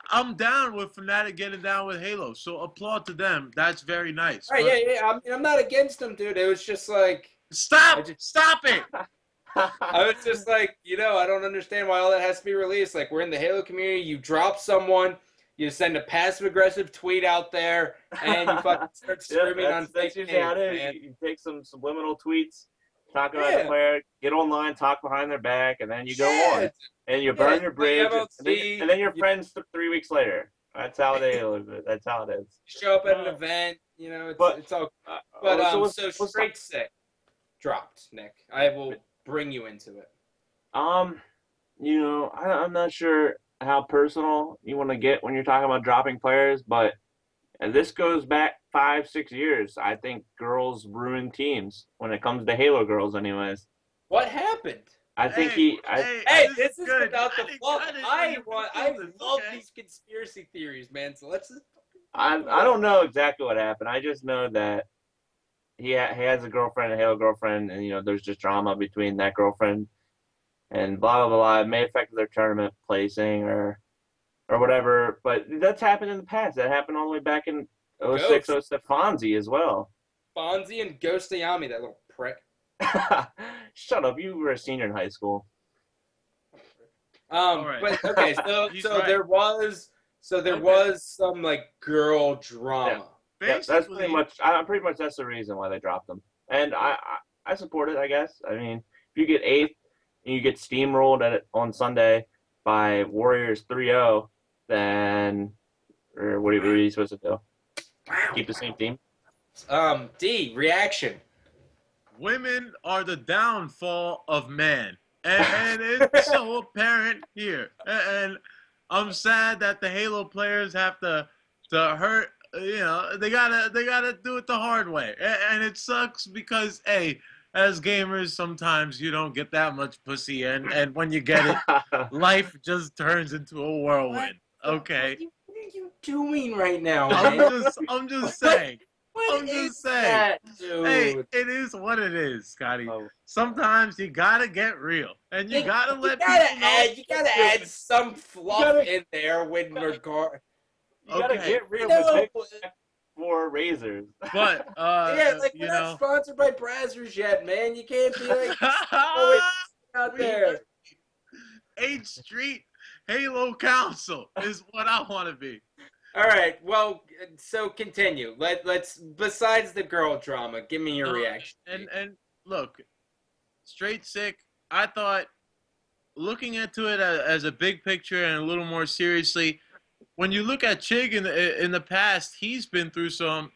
I'm down with Fnatic getting down with Halo, so applaud to them. That's very nice. Right, yeah. I'm not against them, dude. It was just like... Stop it. I was just like, I don't understand why all that has to be released. Like, we're in the Halo community. You drop someone, you send a passive-aggressive tweet out there, and you fucking start screaming on that's fake usually how it is. man. You take some subliminal tweets, talk about the player, get online, talk behind their back, and then you go on. And you burn your bridge, and then you're friends 3 weeks later. That's how they live it. That's how it is. Show up at an event, it's all. But so Straight Sick dropped, Nick. I will bring you into it. I'm not sure how personal you want to get when you're talking about dropping players, but this goes back 5-6 years. I think girls ruin teams when it comes to Halo girls, anyways. What happened? I think this is about the fluff. I love these conspiracy theories, man. So let's just. I don't know exactly what happened. I just know that he has a girlfriend, a Halo girlfriend, and there's just drama between that girlfriend and blah blah blah. It may affect their tournament placing or whatever. But that's happened in the past. That happened all the way back in 06, 07. Fonzie as well. Fonzie and Ghost Ayami, that little prick. Shut up! You were a senior in high school. Right. But okay, so right. there was some like girl drama. Yeah, that's pretty much. That's the reason why they dropped them, and I support it. I guess. I mean, if you get 8th and you get steamrolled on Sunday by Warriors 3-0, then what are you supposed to do? Wow. Keep the same team. D reaction. Women are the downfall of man, and it's so apparent here. And I'm sad that the Halo players have to hurt. They gotta do it the hard way, and it sucks because as gamers, sometimes you don't get that much pussy, and when you get it, life just turns into a whirlwind. Okay. What are you doing right now, man? I'm just saying. I'm just saying. Hey, it is what it is, Scotty. Sometimes you gotta get real, and you gotta let people know. You gotta add some fluff in there when we're going. You gotta get real with for razors. But we're not sponsored by Brazzers yet, man. You can't be like out there. 8th Street Halo Council is what I want to be. All right. Well, so continue. Let's besides the girl drama, give me your reaction. And look, Straight Sick. I thought, looking into it as a big picture and a little more seriously, when you look at Chig in the past, he's been through some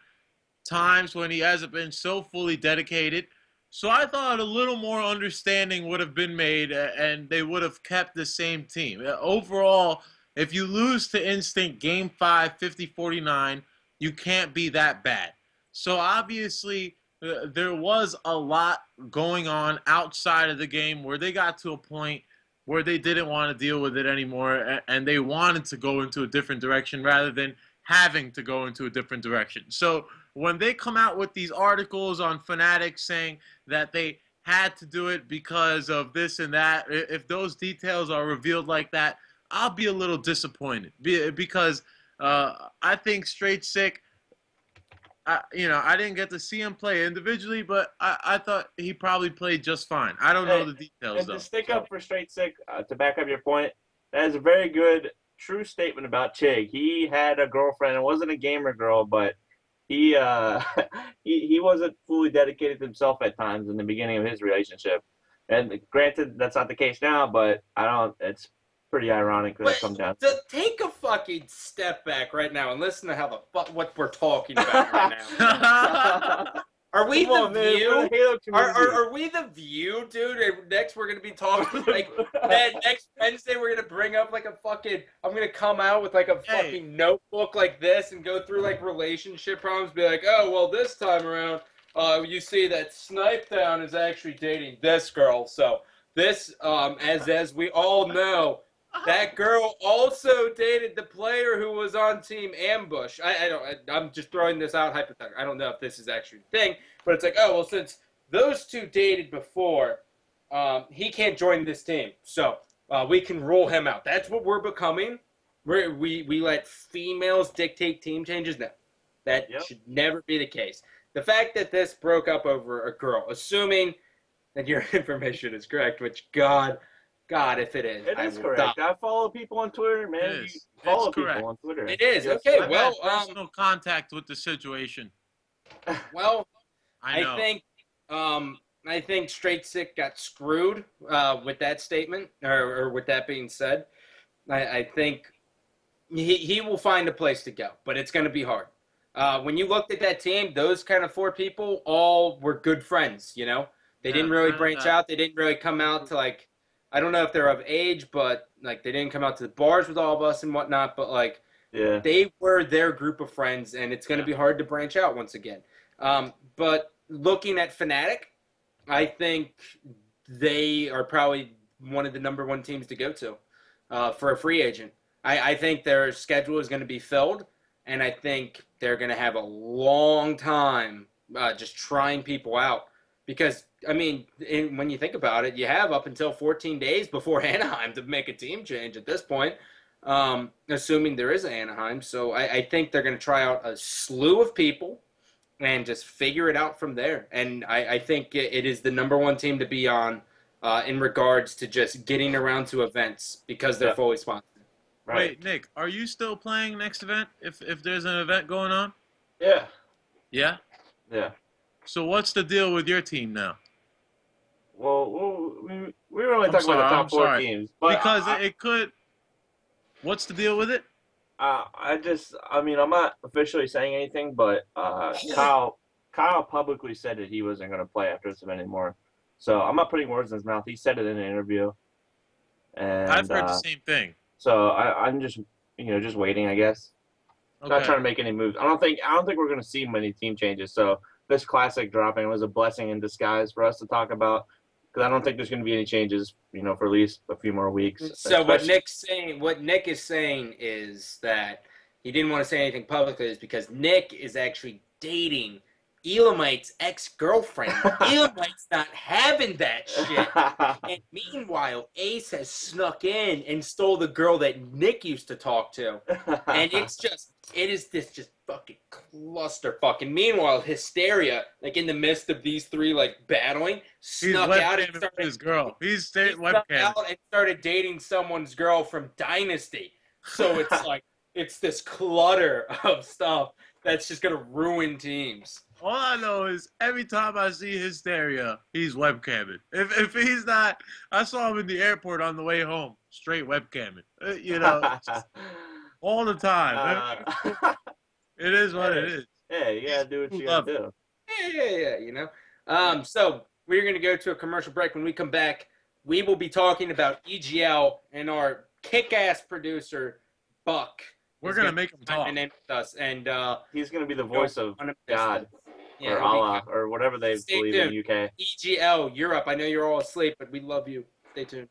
times when he hasn't been so fully dedicated. So I thought a little more understanding would have been made, and they would have kept the same team. Overall, if you lose to Instinct Game 5, 50-49, you can't be that bad. So obviously, there was a lot going on outside of the game where they got to a point where they didn't want to deal with it anymore, and they wanted to go into a different direction rather than having to go into a different direction. So when they come out with these articles on Fanatics saying that they had to do it because of this and that, if those details are revealed like that, I'll be a little disappointed because I think Straight Sick, I didn't get to see him play individually, but I thought he probably played just fine. I don't know the details, though. And to stick up for Straight Sick, to back up your point, that is a very good, true statement about Chig. He had a girlfriend. It wasn't a gamer girl, but he wasn't fully dedicated to himself at times in the beginning of his relationship. And granted, that's not the case now, but it's pretty ironic that it comes down to. Take a fucking step back right now and listen to what we're talking about right now. Are we the View? Are we the View, dude? And next we're gonna be talking like next Wednesday we're gonna bring up like a fucking. I'm gonna come out with like a fucking notebook like this and go through like relationship problems. Be like, oh well, this time around, you see that Snipe Down is actually dating this girl. So this, as we all know. That girl also dated the player who was on Team Ambush. I'm just throwing this out hypothetically. I don't know if this is actually a thing, but it's like, oh, well, since those two dated before, he can't join this team. So we can rule him out. That's what we're becoming. We let females dictate team changes. No, that should never be the case. the fact that this broke up over a girl, assuming that your information is correct, which God, if it is, It I is will die. correct. I follow people on Twitter, It man. You is. It's follow people correct. on Twitter. It is Yes, okay. sir. I've Well, had personal contact with the situation. well, I I know. think, I think Straight Sick got screwed with that statement, or with that being said. I think he will find a place to go, but it's going to be hard. When you looked at that team, those kind of four people all were good friends. You know, they Yeah, didn't really none of branch that. out. They didn't really come out to like, I don't know if they're of age, but like they didn't come out to the bars with all of us and whatnot. But like Yeah. they were their group of friends, and it's going to Yeah. be hard to branch out once again. But looking at Fnatic, I think they are probably one of the number one teams to go to for a free agent. I think their schedule is going to be filled, and I think they're going to have a long time just trying people out. Because, I mean, when you think about it, you have up until 14 days before Anaheim to make a team change at this point, assuming there is an Anaheim. So I think they're going to try out a slew of people and just figure it out from there. And I think it is the number one team to be on in regards to just getting around to events because they're Yeah. fully sponsored. Right. Wait, Nick, are you still playing next event? If there's an event going on? Yeah. Yeah. Yeah. So what's the deal with your team now? Well, we were only talking about the I'm top four sorry. teams, but Because it could. What's the deal with it? I mean, I'm not officially saying anything, but Kyle publicly said that he wasn't going to play after this event anymore. So I'm not putting words in his mouth. He said it in an interview, I've and heard the same thing. so I'm just just waiting, I guess. Not Okay. trying to make any moves. I don't think we're going to see many team changes. So this classic dropping was a blessing in disguise for us to talk about because I don't think there's going to be any changes, for at least a few more weeks. So Especially, what Nick is saying is that he didn't want to say anything publicly is because Nick is actually dating Elamite's ex-girlfriend. Elamite's not having that shit. And meanwhile, Ace has snuck in and stole the girl that Nick used to talk to. And it is this just fucking clusterfuck. And meanwhile, Hysteria, like in the midst of these three like battling, He's snuck out and webcamming with started his girl. He's he snuck webcamming. out and started dating someone's girl from Dynasty. So it's like it's this clutter of stuff that's just gonna ruin teams. All I know is every time I see Hysteria, he's webcamming. If he's not, I saw him in the airport on the way home, straight webcamming. Just all the time. It is what it is. Yeah, you gotta do what you Love gotta do. Yeah. So we're gonna go to a commercial break. When we come back, we will be talking about EGL and our kick-ass producer Buck. We're is gonna make him talk. chime in with us, and He's gonna be the voice of God Yeah, or Allah or whatever they Stay believe tuned. in the UK. EGL Europe. I know you're all asleep, but we love you. Stay tuned.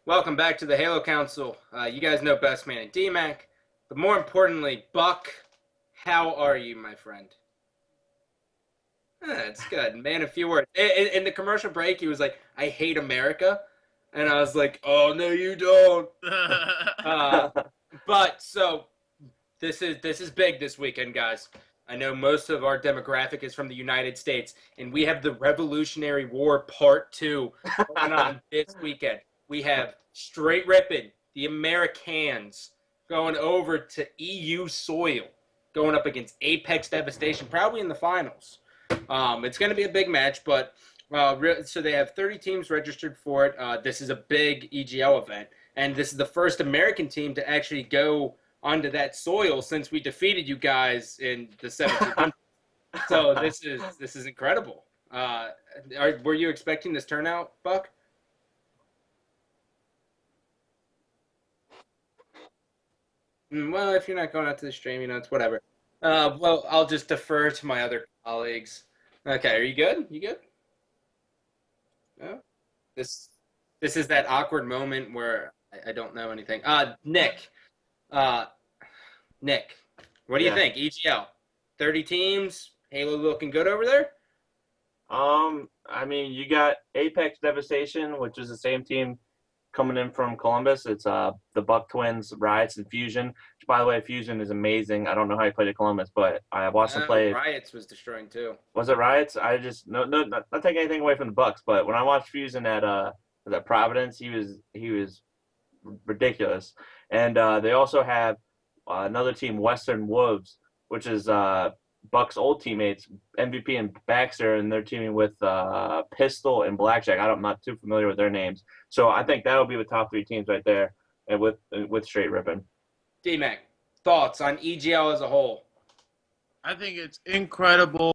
Welcome back to the Halo Council. You guys know BESTMAN and Dmaq, but more importantly, Buck, how are you, my friend? That's good. Man, a few words. In the commercial break, he was like, I hate America. And I was like, oh, no, you don't. But so this is big this weekend, guys. I know most of our demographic is from the United States, and we have the Revolutionary War Part 2 going on this weekend. We have straight ripping the Americans going over to EU soil, going up against Apex Devastation, probably in the finals. It's going to be a big match, but so they have 30 teams registered for it. This is a big EGL event, and this is the first American team to actually go onto that soil since we defeated you guys in the 1700s. So this is incredible. Were you expecting this turnout, Buck? Well, if you're not going out to the stream, it's whatever. Well, I'll just defer to my other colleagues. Okay, are you good? You good? No? This is that awkward moment where I don't know anything. Nick. Nick, what do you think? EGL, 30 teams, Halo looking good over there? I mean, you got Apex Devastation, which is the same team coming in from Columbus. It's the Buck Twins, Riots, and Fusion. Which, by the way, Fusion is amazing. I don't know how he played at Columbus, but I watched him play. Riots was destroying too. Was it Riots? I just not taking anything away from the Bucks, but when I watched Fusion at Providence, he was ridiculous. And they also have another team, Western Wolves, which is Buck's old teammates, MVP and Baxter, and they're teaming with Pistol and Blackjack. I'm not too familiar with their names, so I think that'll be the top 3 teams right there, and with straight ripping. Dmaq, thoughts on EGL as a whole? I think it's incredible.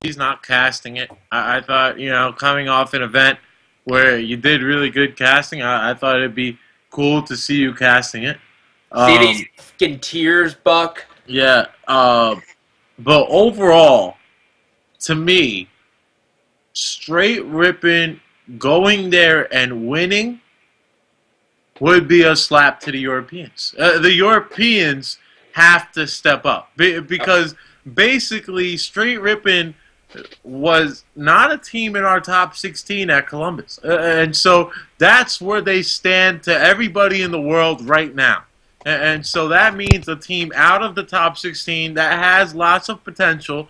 He's not casting it. I thought, coming off an event where you did really good casting, I thought it'd be cool to see you casting it. See these fucking tears, Buck? Yeah. But overall, to me, straight ripping, going there and winning would be a slap to the Europeans. The Europeans have to step up because basically straight ripping was not a team in our top 16 at Columbus. And so that's where they stand to everybody in the world right now. And so that means a team out of the top 16 that has lots of potential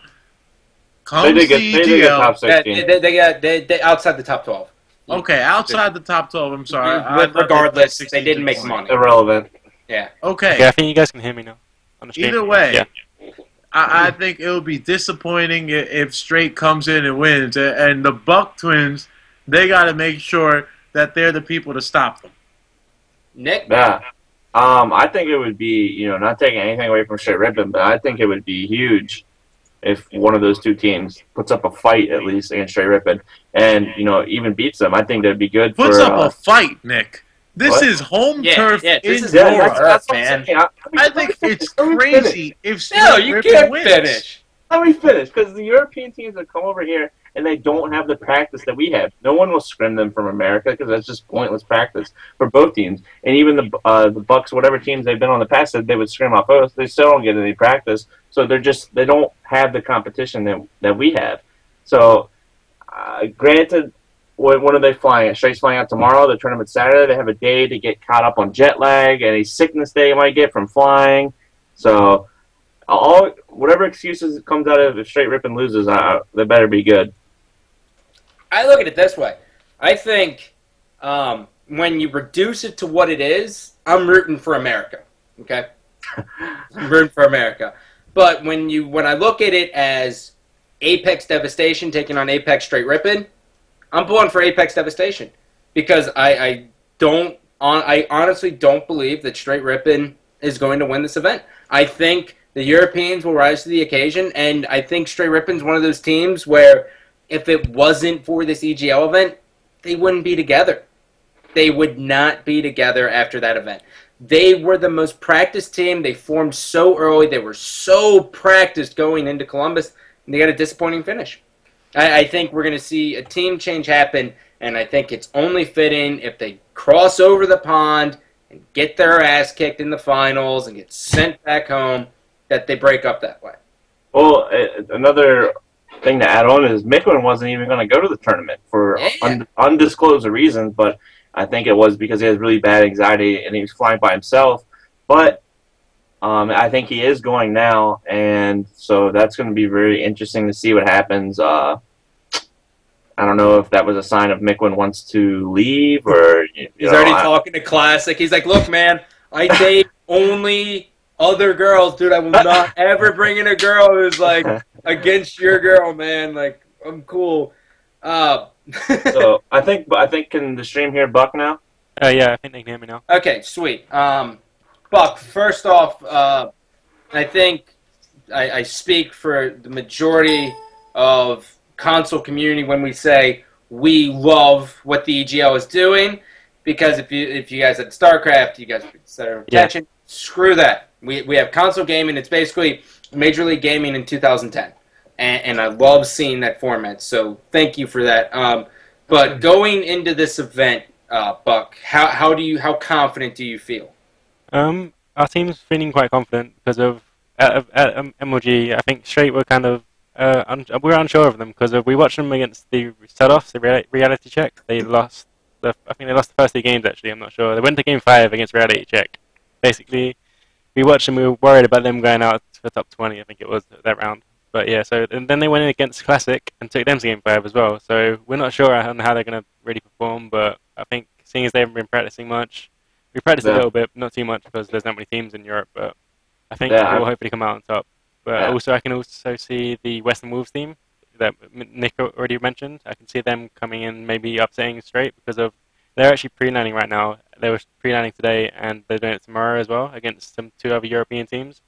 comes to EGL. They get top 16. They outside the top 12. Okay, outside the top 12, I'm sorry. Regardless, they didn't make money. Irrelevant. Yeah. Okay. Yeah, I think you guys can hear me now. On the stream. Either way, yeah. I think it would be disappointing if Straight comes in and wins. And the Buck Twins, they got to make sure that they're the people to stop them. Nick? Yeah. I think it would be, not taking anything away from straight ripping, but I think it would be huge if one of those 2 teams puts up a fight at least against straight ripping and, even beats them. I think that'd be good puts up a fight, Nick. This is home turf this is indoors, that's man. I think it's crazy if straight No, you ripping can't wins. finish. Let me finish, because the European teams that come over here and they don't have the practice that we have. No one will scrim them from America because that's just pointless practice for both teams. And even the Bucks, whatever teams they've been on the past, said they would scrim off us. They still don't get any practice, so they don't have the competition that we have. So, granted, when are they flying? Straight's flying out tomorrow. The tournament's Saturday. They have a day to get caught up on jet lag, any sickness they might get from flying. So, whatever excuses comes out of if straight ripping loses, they better be good. I look at it this way. I think when you reduce it to what it is, I'm rooting for America. Okay? I'm rooting for America. But when I look at it as Apex Devastation taking on Apex Straight Rippin', I'm pulling for Apex Devastation. Because I honestly don't believe that Straight Rippin' is going to win this event. I think the Europeans will rise to the occasion, and I think Straight Rippin's one of those teams where if it wasn't for this EGL event, they wouldn't be together. They would not be together after that event. They were the most practiced team. They formed so early. They were so practiced going into Columbus, and they got a disappointing finish. I think we're going to see a team change happen, and I think it's only fitting if they cross over the pond and get their ass kicked in the finals and get sent back home that they break up that way. Well, another thing to add on is Micklin wasn't even going to go to the tournament for undisclosed reasons, but I think it was because he has really bad anxiety and he was flying by himself. But I think he is going now, and so that's going to be very interesting to see what happens. I don't know if that was a sign of Micklin wants to leave or he's already talking to Classic. He's like, "Look, man, I date only other girls, dude. I will not ever bring in a girl who's like against your girl, man. Like, I'm cool." So I think can the stream hear Buck now? Yeah, I think they can hear me now. Okay, sweet. Buck, first off, I think I speak for the majority of console community when we say we love what the EGL is doing, because if you guys had StarCraft, you guys would consider attention. Yeah. Screw that. We have console gaming. It's basically Major League Gaming in 2010, and I love seeing that format. So thank you for that. But going into this event, Buck, how confident do you feel? Our team's feeling quite confident because of at MLG. I think straight we're kind of we're unsure of them because we watched them against the set-offs, the reality check. They lost. I think they lost the first 2 games. Actually, I'm not sure. They went to game 5 against reality check. Basically, we watched them. We were worried about them going out for top 20. I think it was that round. But yeah, so and then they went in against Classic and took them to game 5 as well. So we're not sure on how they're going to really perform. But I think seeing as they haven't been practicing much. We practiced a little bit, not too much because there's not many teams in Europe, but I think we'll hopefully come out on top. But also, I can also see the Western Wolves team that Nick already mentioned. I can see them coming in, maybe upsetting straight because of they're actually pre-landing right now. They were pre-landing today, and they're doing it tomorrow as well against some 2 other European teams.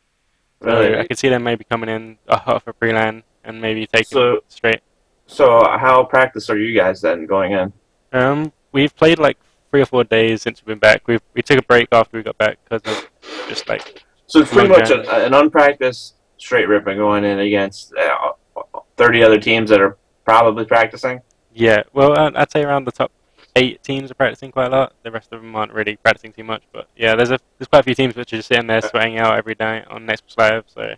So really? I could see them maybe coming in off a pre-land and maybe taking it straight. So how practiced are you guys then going in? We've played like 3 or 4 days since we've been back. We took a break after we got back because of just like. So it's pretty much an unpracticed straight rip and going in against 30 other teams that are probably practicing. Yeah, well, I'd say around the top 8 teams are practicing quite a lot. The rest of them aren't really practicing too much. But yeah, there's quite a few teams which are just sitting there sweating out every day on Xbox Live. So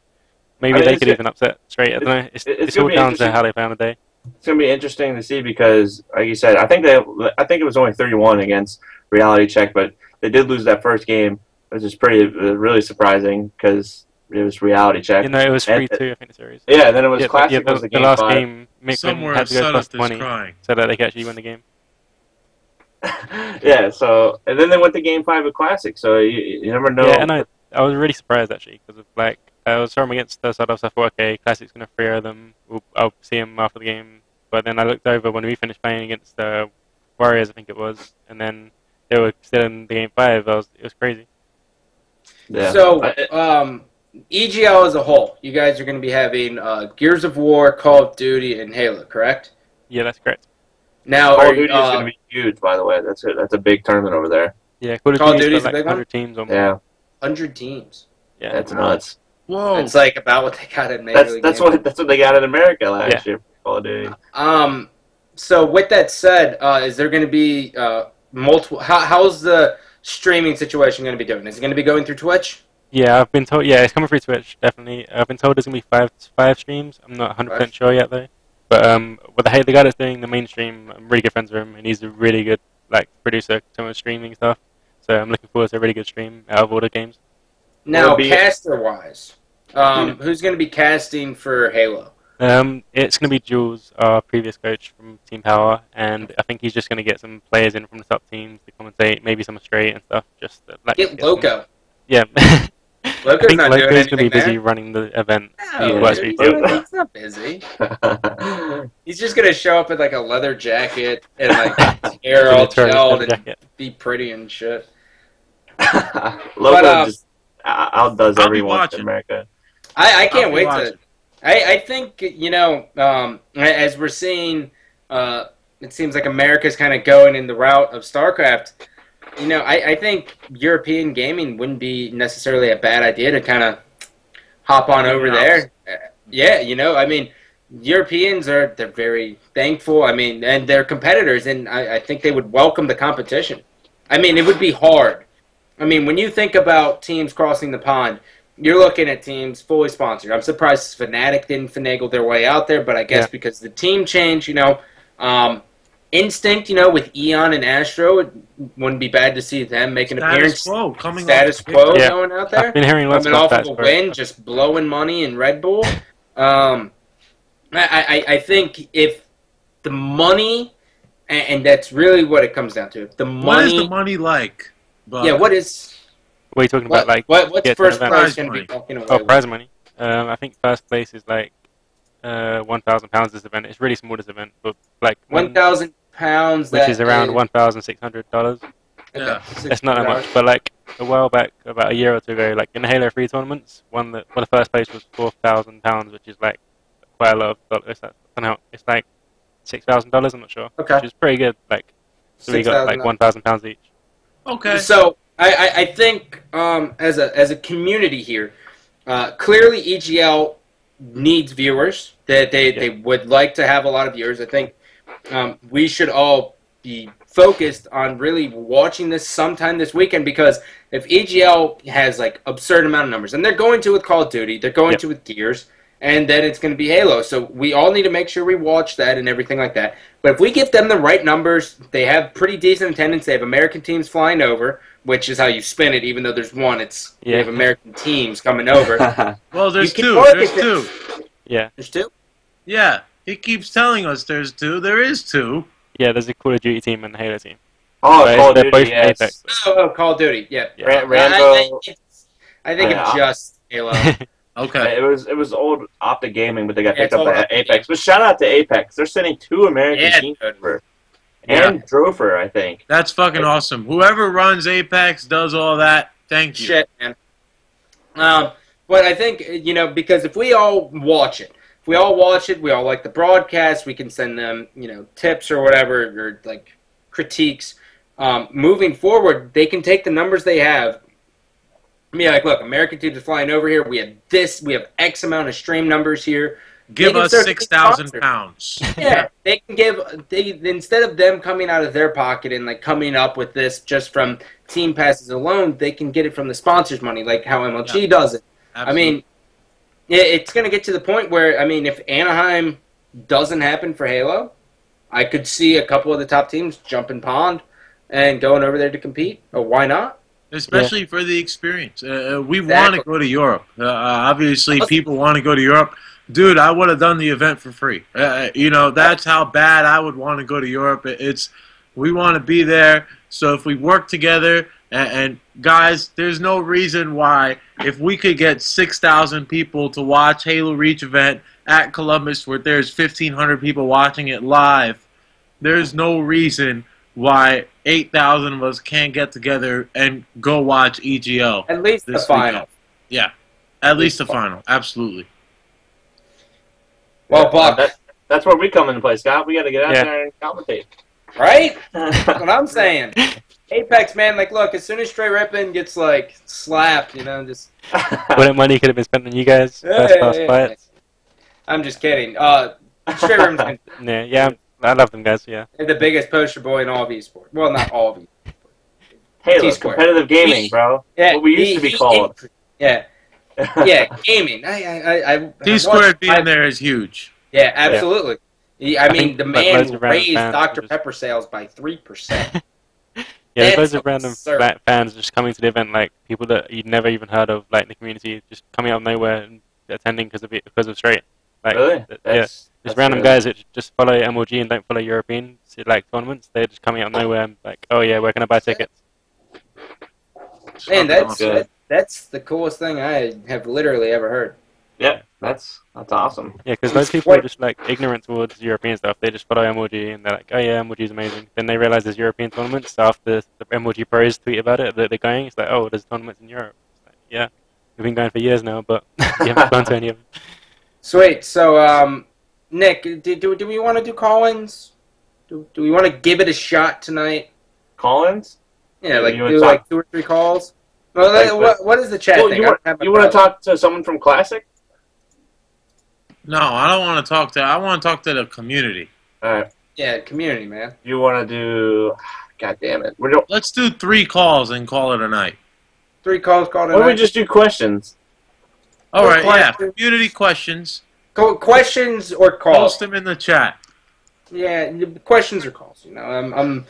maybe they could even upset straight. I don't know. It's all down to how they play on the day. It's going to be interesting to see because, like you said, I think it was only 31 against reality check, but they did lose that first game, which is really surprising because it was reality check. You know, it was 3-2, I think the series. Yeah, and then it was Classic. Was the game last 5. game, Mick had to go plus 20 so that they could actually win the game. Yeah, so and then they went to game 5 of Classic, so you never know. Yeah, and I was really surprised actually because of like. I was from against the side of I thought, okay, Classic's going to free them. I'll see him after the game. But then I looked over when we finished playing against the Warriors, I think it was, and then they were still in the game 5. It was crazy. Yeah. So, EGL as a whole, you guys are going to be having Gears of War, Call of Duty, and Halo, correct? Yeah, that's correct. Now, Call of Duty is going to be huge, by the way. That's a big tournament over there. Yeah, Call of Duty is like 100 teams or more. Yeah. 100 teams. Yeah, that's nuts. Whoa! It's like about what they got in Major League. That's what they got in America last year. Call of Duty. So with that said, is there going to be multiple? How's the streaming situation going to be doing? Is it going to be going through Twitch? Yeah, I've been told. Yeah, it's coming through Twitch. Definitely. I've been told there's going to be five streams. I'm not 100% sure yet though. But the guy that's doing the main stream, I'm really good friends with him, and he's a really good producer, some of the streaming stuff. So I'm looking forward to a really good stream out of all the games. Now, caster-wise, who's going to be casting for Halo? It's going to be Jules, our previous coach from Team Power, and I think he's just going to get some players in from the top teams to commentate, maybe some straight and stuff. Just get Loco. Yeah. Loco's not doing anything. Loco's going to be busy running the event. He's not busy. He's just going to show up in like a leather jacket and like hair all gelled and be pretty and shit. Loco just outdoes everyone in America. I can't wait to. I think, as we're seeing, it seems like America's kind of going in the route of StarCraft. I think European gaming wouldn't be necessarily a bad idea to kind of hop on over there. Yeah, I mean, Europeans they're very thankful. I mean, and they're competitors, and I think they would welcome the competition. I mean, it would be hard. I mean, when you think about teams crossing the pond, you're looking at teams fully sponsored. I'm surprised Fnatic didn't finagle their way out there, but I guess because the team changed, Instinct, with Eon and Astro, it wouldn't be bad to see them make an appearance. Status Quo going out there. I've been hearing lots coming off of a win, just blowing money in Red Bull. I think if the money, and that's really what it comes down to. What is the money like? What is... What are you talking about? Like, what's first prize going to be walking away with? Prize money. I think first place is like £1,000 this event. It's really small, this event, but like £1,000, which is around $1,600. Yeah, it's not that much, but like a while back, about a year or two ago, like in the Halo 3 tournaments, the first place was £4,000, which is like quite a lot of dollars. It's like $6,000. I'm not sure. Okay, which is pretty good. Like, so we got like £1,000 each. Okay. So I think as a community here, clearly EGL needs viewers. That they would like to have a lot of viewers. I think we should all be focused on really watching this sometime this weekend, because if EGL has like absurd amount of numbers, and they're going to with Call of Duty, they're going to with Gears, and then it's going to be Halo. So we all need to make sure we watch that and everything like that. But if we give them the right numbers, they have pretty decent attendance. They have American teams flying over, which is how you spin it. Even though there's one, they have American teams coming over. Well, there's two. There's two. Yeah. There's two? Yeah. He keeps telling us there's two. There is two. Yeah, there's a Call of Duty team and a Halo team. Oh, but Call of Duty, both yes. Apex. Oh, Call of Duty, yeah. Rambo. I think it's just Halo. Okay. It was old Optic Gaming, but they got picked up by Apex. But shout out to Apex. They're sending 2 American teams over. And Drofer, I think. That's fucking awesome. Whoever runs Apex does all that. Thank you. Shit, man. But I think, because if we all watch it, we all like the broadcast, we can send them, tips or whatever, or like critiques. Moving forward, they can take the numbers they have. Like, look, American teams are flying over here. We have X amount of stream numbers here. Give us £6,000. Yeah, they can instead of them coming out of their pocket and like coming up with this just from team passes alone, they can get it from the sponsors' money, like how MLG does it. Absolutely. I mean, it's going to get to the point where, if Anaheim doesn't happen for Halo, I could see a couple of the top teams jumping pond and going over there to compete. Or why not? Especially for the experience. We want to go to Europe. Obviously, people want to go to Europe. Dude, I would have done the event for free. That's how bad I would want to go to Europe. We want to be there. So if we work together, and guys, there's no reason why, if we could get 6,000 people to watch Halo Reach event at Columbus, where there's 1,500 people watching it live, there's no reason why 8,000 of us can't get together and go watch EGL. At least the final. Yeah, at least the final. Absolutely. Well, Buck, that's where we come into play, Scott. We got to get out there and commentate. Right? That's what I'm saying. Apex, man, like, look, as soon as Stray Rippin gets, like, slapped, just... What that money could have been spent on you guys? First-class fights. I'm just kidding. Stray Rippin's been... Yeah, I love them guys, yeah. They're the biggest poster boy in all of esports. Well, not all of esports. Halo, competitive gaming, bro. Yeah, what we used to be called. Yeah. Yeah, gaming. T-Squared being there is huge. Yeah, absolutely. Yeah. The man raised Dr. Pepper sales by 3%. Yeah, there's loads of random fans just coming to the event, like people that you'd never even heard of, like in the community, just coming out of nowhere and attending because of Straight. Like, really? There's random guys that just follow MLG and don't follow European tournaments. They're just coming out of nowhere and like, oh yeah, where can I buy tickets? Man, that's the coolest thing I have literally ever heard. Yeah, that's awesome. Yeah, because those people are just like ignorant towards European stuff. They just follow MLG and they're like, oh yeah, MLG is amazing. Then they realize there's European tournaments. So after the MLG pros tweet about it, that they're going, it's like, oh, there's tournaments in Europe. It's like, yeah, we've been going for years now, but you haven't gone to any of them. Sweet. So, Nick, do we want to do call-ins? Do we want to give it a shot tonight? Call-ins? Yeah, like do like 2 or 3 calls. Well, what is the chat thing? You want to talk to someone from Classic? No, I don't want to talk to. I want to talk to the community. All right. Yeah, community, man. You want to do? God damn it. Let's do 3 calls and call it a night. 3 calls called a Why don't we night. just do questions? All right, yeah. Questions. Community questions. Questions or calls? Post them in the chat. Yeah, questions or calls. You know,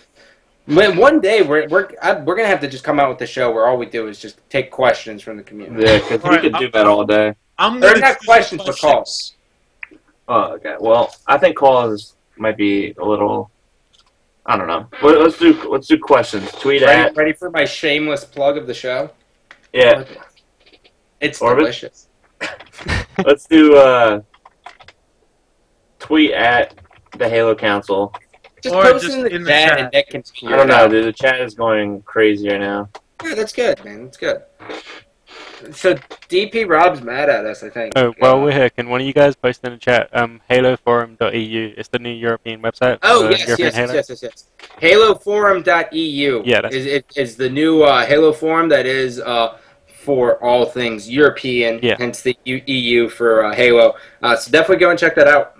one day we're gonna have to just come out with a show where all we do is just take questions from the community. Yeah, because we Alright, could do that all day. They're not questions, but calls. Oh, okay. Well, I think calls might be a little. I don't know. Let's do questions. Tweet at. Ready for my shameless plug of the show? Yeah. It's Orbit? delicious. Let's do tweet at the Halo Council. Just Or post just it in in the the chat chat. and Nick can I don't know, dude. The chat is going crazy right now. Yeah, that's good, man. That's good. So DP Rob's mad at us, I think. Oh, well, we're here. Can one of you guys post in the chat haloforum.eu? It's the new European website. Oh, for yes. European Halo. Haloforum.eu Yeah, is the new Halo forum that is for all things European, Yeah. hence the EU for Halo. So definitely go and check that out.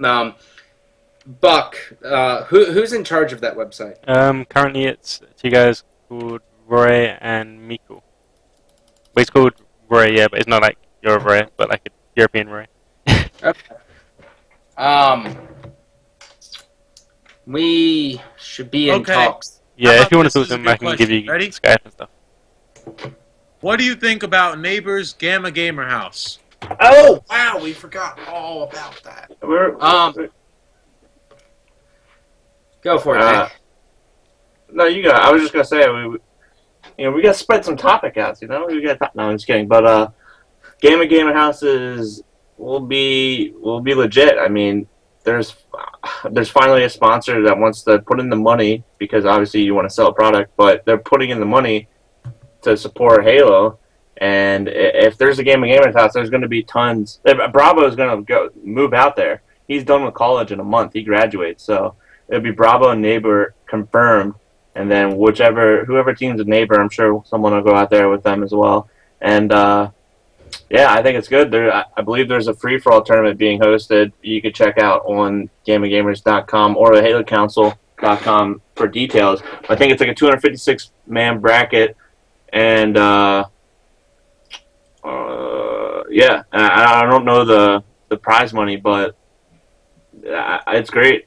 Buck, who's in charge of that website? Currently, it's 2 guys called Roy and Mikko. Well, it's called Roy, yeah, but it's not like your Roy, but like a European Roy. Okay. We should be in Okay. talks. Yeah, How if you want about to this talk to is a them, good I can give you question. Ready? Skype and stuff. What do you think about Neighbors Gamma Gamer House? Oh, wow, we forgot all about that. Go for it, Nick. No, you got. I was just gonna say we got to spread some topic out. No, I'm just kidding. But Gamer Houses will be legit. I mean, there's finally a sponsor that wants to put in the money because obviously you want to sell a product, but they're putting in the money to support Halo. And if there's a Gamer's House, there's going to be tons. Bravo is going to move out there. He's done with college in a month. He graduates, so it'll be Bravo and Neighbor confirmed. And then whoever teams a Neighbor, I'm sure someone will go out there with them as well. And yeah, I think it's good. I believe there's a free-for-all tournament being hosted. You could check out on GamingGamers.com or the HaloCouncil.com for details. I think it's like a 256-man bracket, and yeah, I don't know the prize money, but it's great.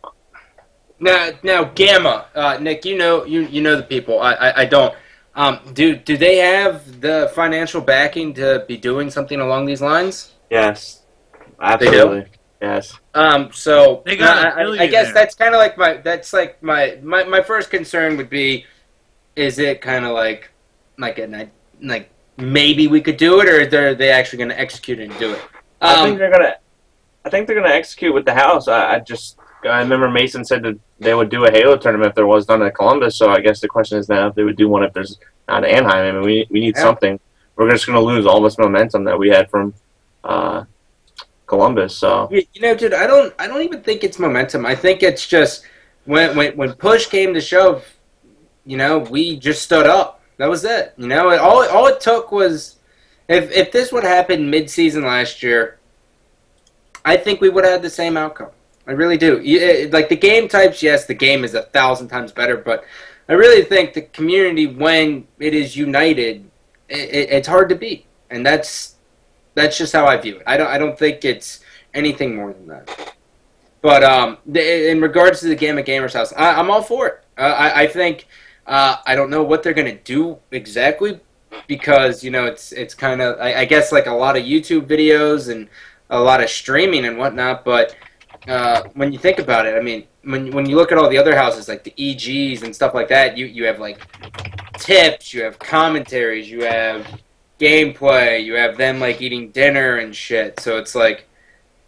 Now, Gamma, Nick, you know the people. I don't. Do they have the financial backing to be doing something along these lines? Yes, absolutely. Yes. So They got a I guess billionaire. that's kind of like my first concern would be, is it kind of like maybe we could do it, or are they actually going to execute it and do it? I think they're gonna execute with the house. I remember Mason said that they would do a Halo tournament if there was none at Columbus. So I guess the question is now if they would do one if there's not Anaheim. I mean, we need something. We're just gonna lose all this momentum that we had from Columbus. So dude, I don't even think it's momentum. I think it's just when push came to shove, we just stood up. That was it. All it took was if this would happen mid-season last year, I think we would have had the same outcome. I really do. Like the game types, yes, the game is 1,000 times better, but I really think the community, when it is united, it's hard to beat, and that's just how I view it. I don't think it's anything more than that. But in regards to the Gamers House, I'm all for it. I think I don't know what they're gonna do exactly because it's kind of I guess like a lot of YouTube videos and a lot of streaming and whatnot, but when you think about it, I mean, when you look at all the other houses, like the EGs and stuff like that, you have like tips, you have commentaries, you have gameplay, you have them like eating dinner and shit. So it's like,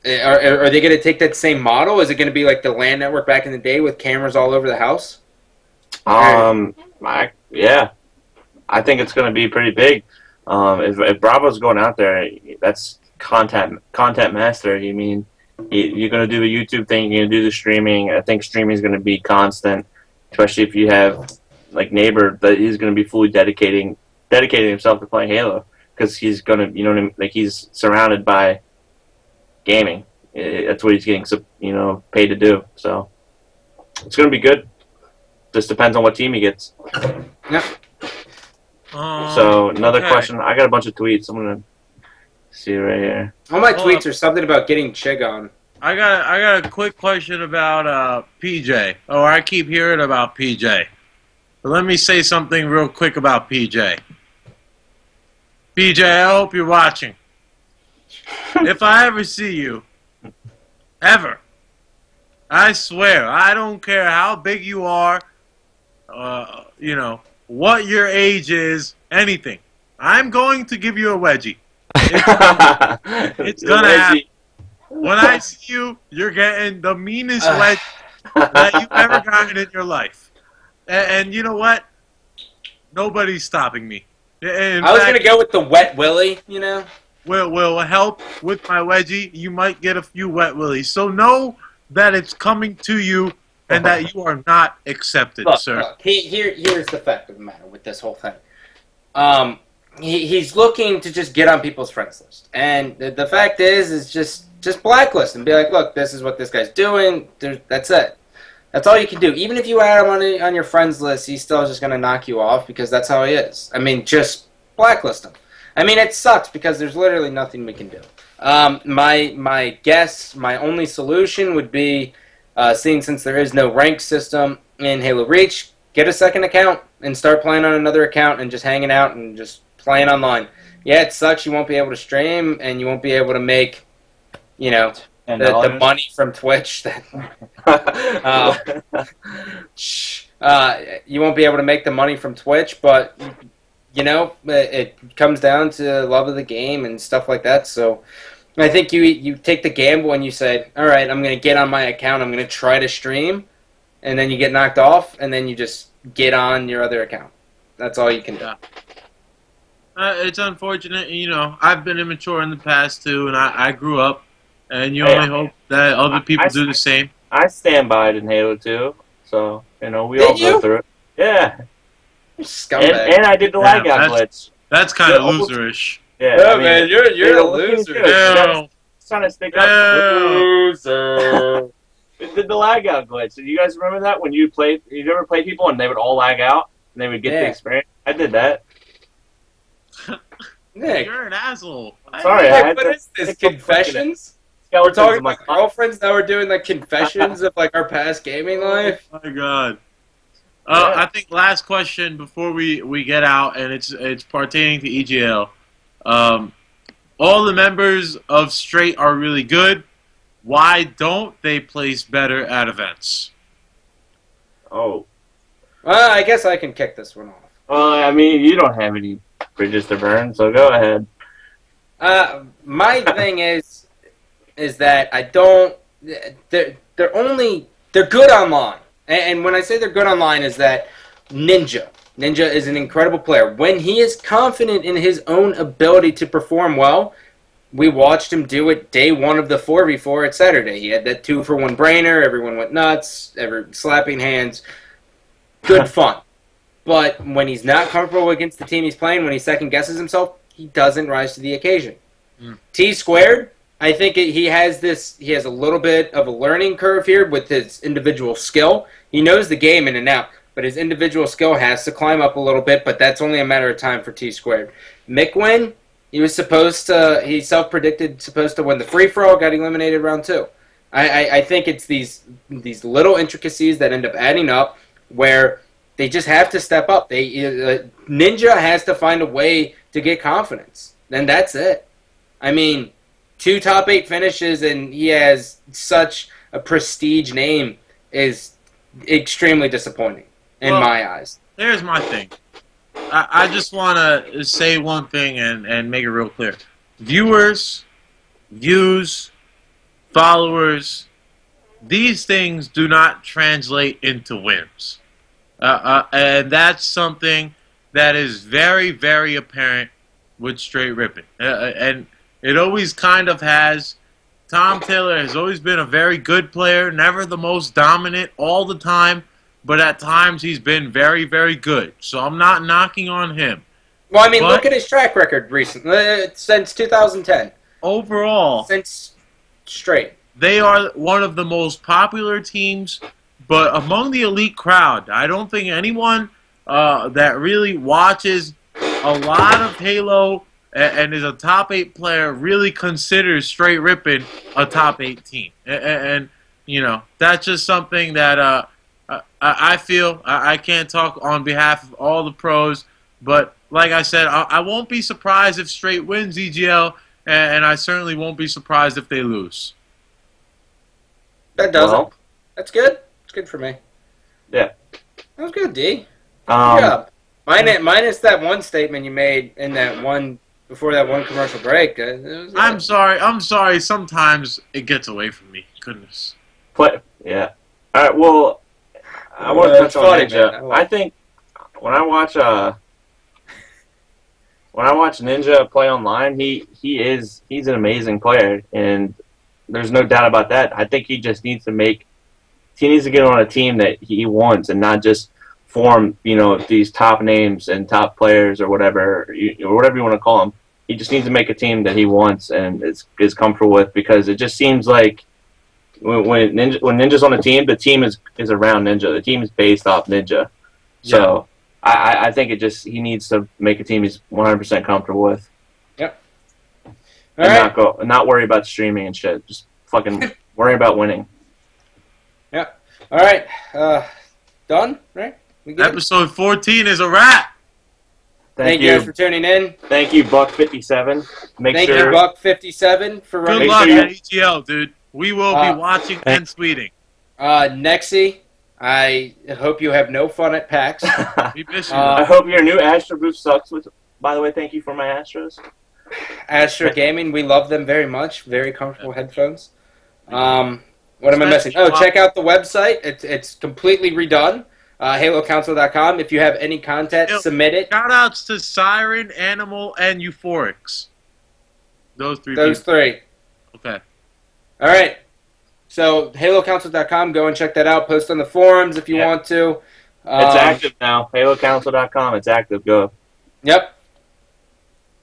are they going to take that same model? Is it going to be like the LAN network back in the day with cameras all over the house? Yeah, I think it's going to be pretty big. If Bravo's going out there, that's content master. You mean you're going to do the YouTube thing, you're going to do the streaming. I think streaming is going to be constant, especially if you have like Neighbor that he's going to be fully dedicating himself to playing Halo because he's going to, like he's surrounded by gaming. That's what he's getting, paid to do. So it's going to be good. Just depends on what team he gets. Yep. So another question. I got a bunch of tweets. I'm going to see right here. All my tweets are something about getting Chig on. I got a quick question about PJ. Oh, I keep hearing about PJ. But let me say something real quick about PJ. PJ, I hope you're watching. If I ever see you, ever, I swear, I don't care how big you are, what your age is, anything. I'm going to give you a wedgie. It's gonna happen. When I see you, you're getting the meanest wedgie that you've ever gotten in your life. And you know what? Nobody's stopping me. I was going to go with the wet willy, Will help with my wedgie. You might get a few wet willies. So know that it's coming to you and that you are not accepted, sir. Look, here's the fact of the matter with this whole thing. He's looking to just get on people's friends list. And the fact is just blacklist and be like, look, this is what this guy's doing. That's it. That's all you can do. Even if you add him on your friends list, he's still just going to knock you off because that's how he is. I mean, just blacklist him. I mean, it sucks because there's literally nothing we can do. My guess, my only solution would be, seeing since there is no rank system in Halo Reach, get a second account and start playing on another account and just hanging out and just playing online. Yeah, it sucks. You won't be able to stream and you won't be able to make, the money from Twitch. You won't be able to make the money from Twitch, but it comes down to love of the game and stuff like that. So I think you take the gamble and you say, all right, I'm going to get on my account, I'm going to try to stream, and then you get knocked off, and then you just get on your other account. That's all you can do. It's unfortunate. I've been immature in the past too, and I grew up. And you only hope that other people do the same. I stand by it in Halo 2, so we all go through it. Yeah. Scumbag. And I did the lag out glitch. That's kind of loserish. Yeah, man, you're a loser. Trying to stick up. Loser. It did the lag out glitch. Did you guys remember that when you ever played people and they would all lag out and they would get the experience? I did that. Nick, you're an asshole. Sorry, what is this? Confessions? We're talking about girlfriends, now we're doing confessions of our past gaming life. Oh my god. I think last question before we get out, and it's pertaining to EGL. All the members of Straight are really good. Why don't they place better at events? Oh. Well, I guess I can kick this one off. I mean, you don't have any bridges to burn, so go ahead. My thing is that I don't. They're good online, and when I say they're good online, is that Ninja is an incredible player. When he is confident in his own ability to perform well, we watched him do it day one of the 4v4 at Saturday. He had that 2-for-1 brainer. Everyone went nuts. Slapping hands. Good fun. But when he's not comfortable against the team he's playing, when he second guesses himself, he doesn't rise to the occasion. T-Squared, I think he has a little bit of a learning curve here with his individual skill. He knows the game in and out, but his individual skill has to climb up a little bit, but that's only a matter of time for T-Squared. Mickwin, he self-predicted supposed to win the free-for-all, got eliminated round 2. I think it's these little intricacies that end up adding up where they just have to step up. Ninja has to find a way to get confidence. Then that's it. I mean, 2 top 8 finishes and he has such a prestige name is extremely disappointing in my eyes. Here's my thing. I just want to say one thing and make it real clear. Viewers, views, followers, these things do not translate into wins. And that's something that is very, very apparent with Straight Ripping. And it always kind of has. Tom Taylor has always been a very good player, never the most dominant all the time, but at times he's been very, very good. So I'm not knocking on him. Well, I mean, look at his track record recently, since 2010. Overall. Since Straight. they are one of the most popular teams, but among the elite crowd, I don't think anyone that really watches a lot of Halo and is a top 8 player really considers Straight Rippin' a top 8 team. And you know, that's just something that I feel. I can't talk on behalf of all the pros, but like I said, I won't be surprised if Straight wins EGL, and I certainly won't be surprised if they lose. That does it. That's good. It's good for me. Yeah. That was good, D. Good job. Minus that one statement you made in that one before that one commercial break. I'm sorry. Sometimes it gets away from me. Goodness. Yeah. All right. Well, I want to touch on Ninja. I think when I watch Ninja play online, he's an amazing player, and there's no doubt about that. I think he just needs to get on a team that he wants, and not just form, you know, these top names and top players or whatever you want to call them. He just needs to make a team that he wants and is comfortable with, because it just seems like when Ninja's on a team, the team is around Ninja. The team is based off Ninja. So I think he needs to make a team he's 100% comfortable with. Yep. And not worry about streaming and shit. Just fucking worry about winning. Yep. All right. Done, right? Episode 14 is a wrap. Thank you guys for tuning in. Thank you, Buck57. Thank you, Buck57, for running. Good luck at EGL, dude. We will be watching and tweeting. Nexy, I hope you have no fun at PAX. We miss you. I hope your new Astro booth sucks. By the way, thank you for my Astros. Astro Gaming, we love them very much. Very comfortable headphones. What am I missing? Oh, check out the website. It's completely redone. HaloCouncil.com. If you have any content, submit it. Shout-outs to Siren, Animal, and Euphorics. Those three. Okay. All right. So, HaloCouncil.com. Go and check that out. Post on the forums if you want to. It's active now. HaloCouncil.com. It's active. Go. Yep.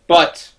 But